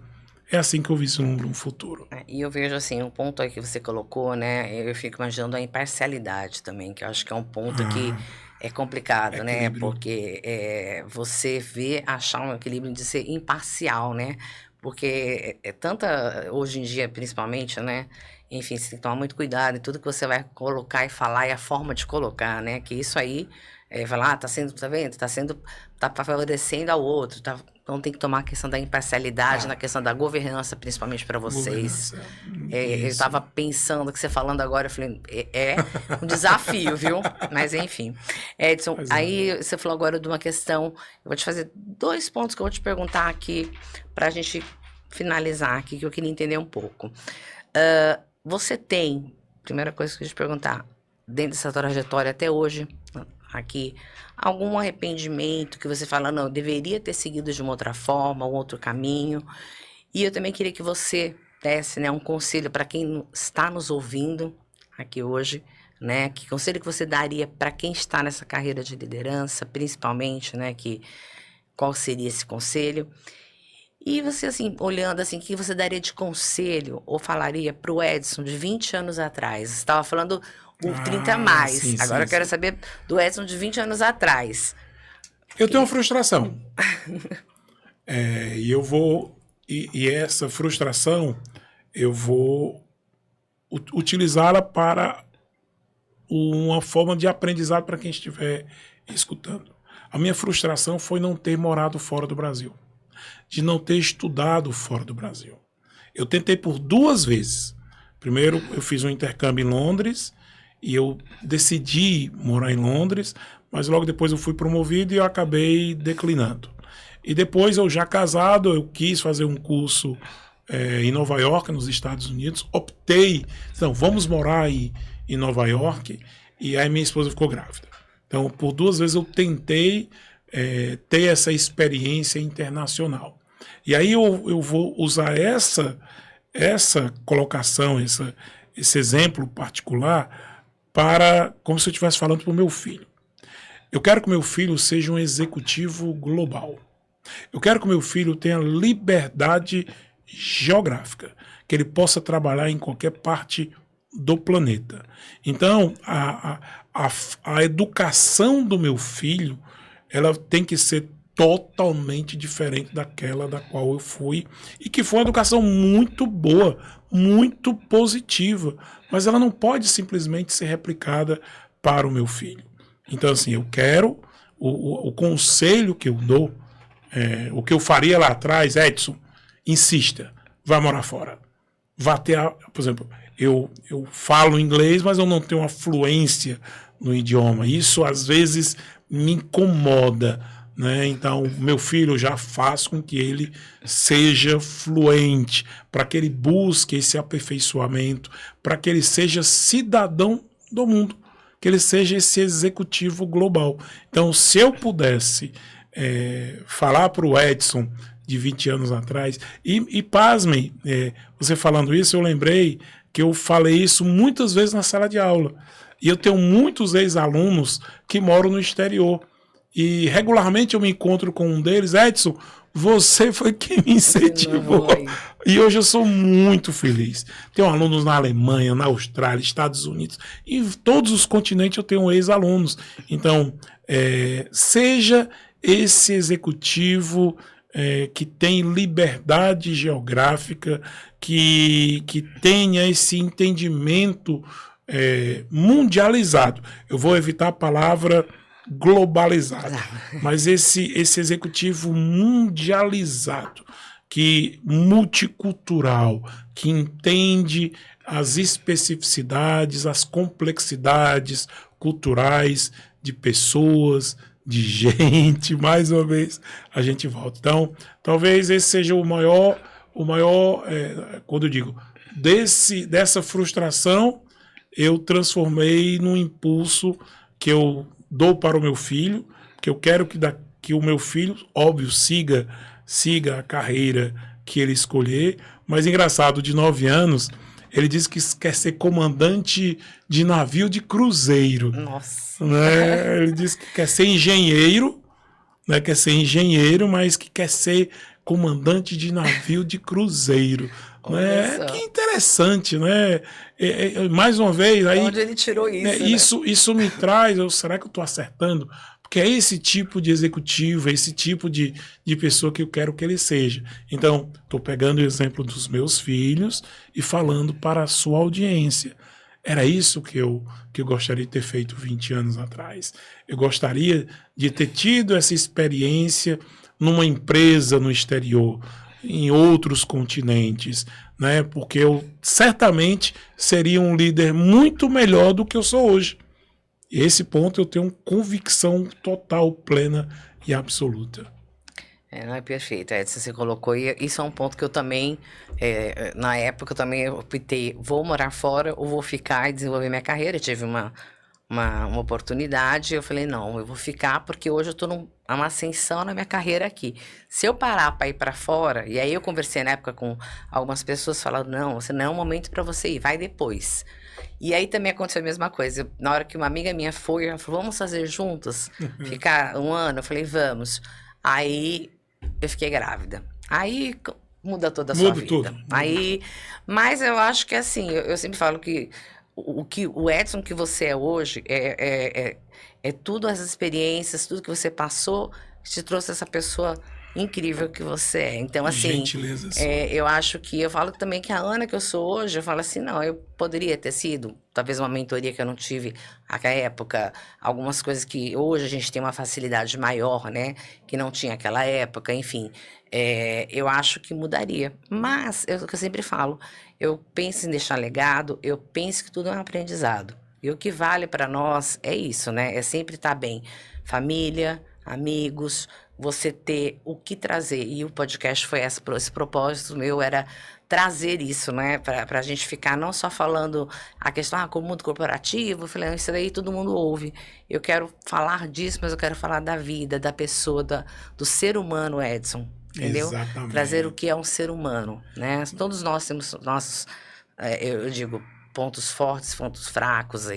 É assim que eu vislumbro um futuro. E eu vejo assim, um ponto aí que você colocou, né? Eu fico imaginando a imparcialidade também, que eu acho que é um ponto que é complicado, né? Porque você achar um equilíbrio de ser imparcial, né? Porque é tanta, hoje em dia principalmente, né? Enfim, você tem que tomar muito cuidado em tudo que você vai colocar e falar e a forma de colocar, né? Que isso aí, vai lá, tá vendo? Tá favorecendo ao outro, então tem que tomar a questão da imparcialidade, na questão da governança, principalmente para vocês. Eu estava pensando que você falando agora, eu falei, é um desafio, viu? Mas enfim. Edson, aí você falou agora de uma questão, eu vou te fazer 2 pontos que eu vou te perguntar aqui, para a gente finalizar aqui, que eu queria entender um pouco. Você tem, primeira coisa que eu ia te perguntar, dentro dessa trajetória até hoje, aqui, algum arrependimento que você fala, não, eu deveria ter seguido de uma outra forma, um outro caminho? E eu também queria que você desse, né, um conselho para quem está nos ouvindo aqui hoje, né? Que conselho que você daria para quem está nessa carreira de liderança, principalmente, né? Qual seria esse conselho? E você, assim, olhando assim, o que você daria de conselho ou falaria para o Edson de 20 anos atrás? Você estava falando o 30 a mais. Sim, agora eu quero saber do Edson de 20 anos atrás. Eu tenho uma frustração. E eu vou... E essa frustração, eu vou utilizá-la para uma forma de aprendizado para quem estiver escutando. A minha frustração foi não ter morado fora do Brasil, de não ter estudado fora do Brasil. Eu tentei por 2 vezes. Primeiro, eu fiz um intercâmbio em Londres e eu decidi morar em Londres, mas logo depois eu fui promovido e eu acabei declinando. E depois, eu já casado, eu quis fazer um curso em Nova York, nos Estados Unidos. Optei, então, vamos morar em Nova York, e aí minha esposa ficou grávida. Então, por 2 vezes eu tentei ter essa experiência internacional. E aí eu vou usar essa colocação, esse exemplo particular, como se eu estivesse falando para o meu filho. Eu quero que o meu filho seja um executivo global. Eu quero que o meu filho tenha liberdade geográfica, que ele possa trabalhar em qualquer parte do planeta. Então, a educação do meu filho, ela tem que ser totalmente diferente daquela da qual eu fui, e que foi uma educação muito boa, muito positiva, mas ela não pode simplesmente ser replicada para o meu filho. Então, assim, eu quero, o conselho que eu dou, o que eu faria lá atrás, Edson, insista, vá morar fora. Vá ter, por exemplo, eu falo inglês, mas eu não tenho uma fluência no idioma. Isso, às vezes, me incomoda, né? Então, meu filho já faz com que ele seja fluente, para que ele busque esse aperfeiçoamento, para que ele seja cidadão do mundo, que ele seja esse executivo global. Então, se eu pudesse falar para o Edson de 20 anos atrás, e pasmem, você falando isso, eu lembrei que eu falei isso muitas vezes na sala de aula. E eu tenho muitos ex-alunos que moram no exterior. E regularmente eu me encontro com um deles, Edson, você foi quem me incentivou. E hoje eu sou muito feliz. Tenho alunos na Alemanha, na Austrália, Estados Unidos. Em todos os continentes eu tenho ex-alunos. Então, seja esse executivo que tem liberdade geográfica, que tenha esse entendimento mundializado. Eu vou evitar a palavra globalizado, mas esse executivo mundializado, que multicultural, que entende as especificidades, as complexidades culturais de pessoas, de gente, mais uma vez a gente volta. Então, talvez esse seja o maior, quando eu digo, dessa frustração, eu transformei num impulso que eu dou para o meu filho, que eu quero que o meu filho, óbvio, siga a carreira que ele escolher, mas engraçado, de 9 anos, ele disse que quer ser comandante de navio de cruzeiro. Nossa. Né? Ele disse que quer ser engenheiro, né? Quer ser engenheiro, mas que quer ser comandante de navio de cruzeiro. Né? Que interessante, né? Mais uma vez, aí, onde ele tirou isso? Né? Isso me traz, será que eu estou acertando? Porque é esse tipo de executivo, é esse tipo de pessoa que eu quero que ele seja. Então, estou pegando o exemplo dos meus filhos e falando para a sua audiência. Era isso que eu gostaria de ter feito 20 anos atrás. Eu gostaria de ter tido essa experiência numa empresa no exterior, em outros continentes, né? Porque eu certamente seria um líder muito melhor do que eu sou hoje. E esse ponto eu tenho convicção total, plena e absoluta. Não é perfeito, Edson, você colocou, e isso é um ponto que eu também, na época eu também optei, vou morar fora ou vou ficar e desenvolver minha carreira. Eu tive uma oportunidade, eu falei, não, eu vou ficar porque hoje eu estou numa ascensão na minha carreira aqui. Se eu parar para ir para fora, e aí eu conversei na época com algumas pessoas falando, não, você não é o momento para você ir, vai depois. E aí também aconteceu a mesma coisa. Na hora que uma amiga minha foi, ela falou, vamos fazer juntas? Ficar um ano? Eu falei, vamos. Aí eu fiquei grávida. Aí muda toda a sua vida. Tudo. Aí, mas eu acho que assim, eu sempre falo que o Edson que você é hoje é tudo as experiências, tudo que você passou, que te trouxe essa pessoa incrível que você é. Então, assim, eu acho que, eu falo também que a Ana que eu sou hoje, eu falo assim, não, eu poderia ter sido, talvez uma mentoria que eu não tive naquela época, algumas coisas que hoje a gente tem uma facilidade maior, né, que não tinha naquela época, enfim, eu acho que mudaria. Mas, o que eu sempre falo, eu penso em deixar legado, eu penso que tudo é um aprendizado. E o que vale para nós é isso, né, é sempre estar bem. Família, amigos, você ter o que trazer. E o podcast foi esse propósito meu, era trazer isso, né? Para a gente ficar não só falando a questão com o mundo corporativo, eu falei, não, isso daí todo mundo ouve. Eu quero falar disso, mas eu quero falar da vida, da pessoa, do ser humano, Edson. Entendeu? Exatamente. Trazer o que é um ser humano, né? Todos nós temos nossos, eu digo, pontos fortes, pontos fracos,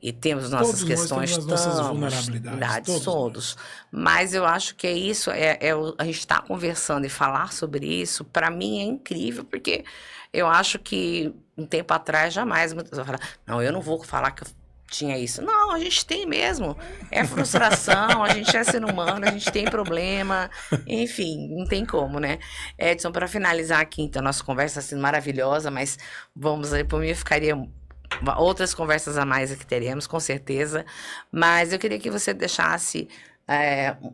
e temos nossas questões, temos as nossas vulnerabilidades, todos. Mas eu acho que é isso, a gente está conversando e falar sobre isso, para mim é incrível, porque eu acho que um tempo atrás jamais muitas pessoas falaram, não, eu não vou falar que eu tinha isso. Não, a gente tem mesmo. É frustração, a gente é ser humano, a gente tem problema, enfim, não tem como, né? Edson, para finalizar aqui, então, nossa conversa está sendo maravilhosa, mas vamos aí, por mim, ficaria outras conversas a mais que teremos, com certeza. Mas eu queria que você deixasse,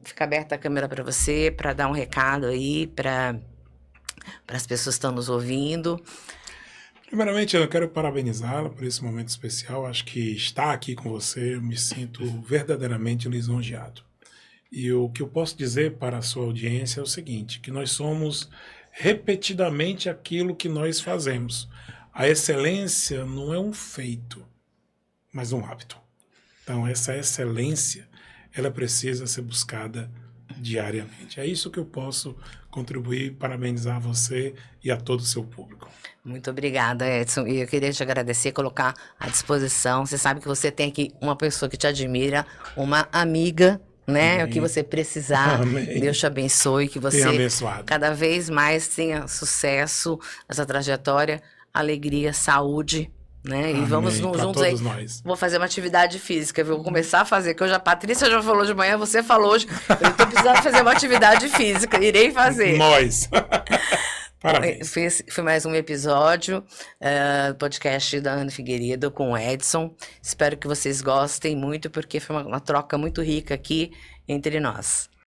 fica aberta a câmera para você, para dar um recado aí para as pessoas que estão nos ouvindo. Primeiramente, eu quero parabenizá-la por esse momento especial. Acho que estar aqui com você, eu me sinto verdadeiramente lisonjeado. E o que eu posso dizer para a sua audiência é o seguinte, que nós somos repetidamente aquilo que nós fazemos. A excelência não é um feito, mas um hábito. Então, essa excelência, ela precisa ser buscada diariamente. É isso que eu posso contribuir, parabenizar você e a todo o seu público. Muito obrigada, Edson. E eu queria te agradecer, colocar à disposição. Você sabe que você tem aqui uma pessoa que te admira, uma amiga, né? Amém. O que você precisar. Amém. Deus te abençoe, que você cada vez mais tenha sucesso nessa trajetória, alegria, saúde, né? E vamos Amém. Pra juntos aí. todos nós. Vou fazer uma atividade física, vou começar a fazer, que hoje a Patrícia já falou de manhã, você falou hoje, eu tô precisando fazer uma atividade física, irei fazer. Nós. Parabéns. Foi mais um episódio, podcast da Ana Figueiredo com o Edson. Espero que vocês gostem muito, porque foi uma troca muito rica aqui entre nós.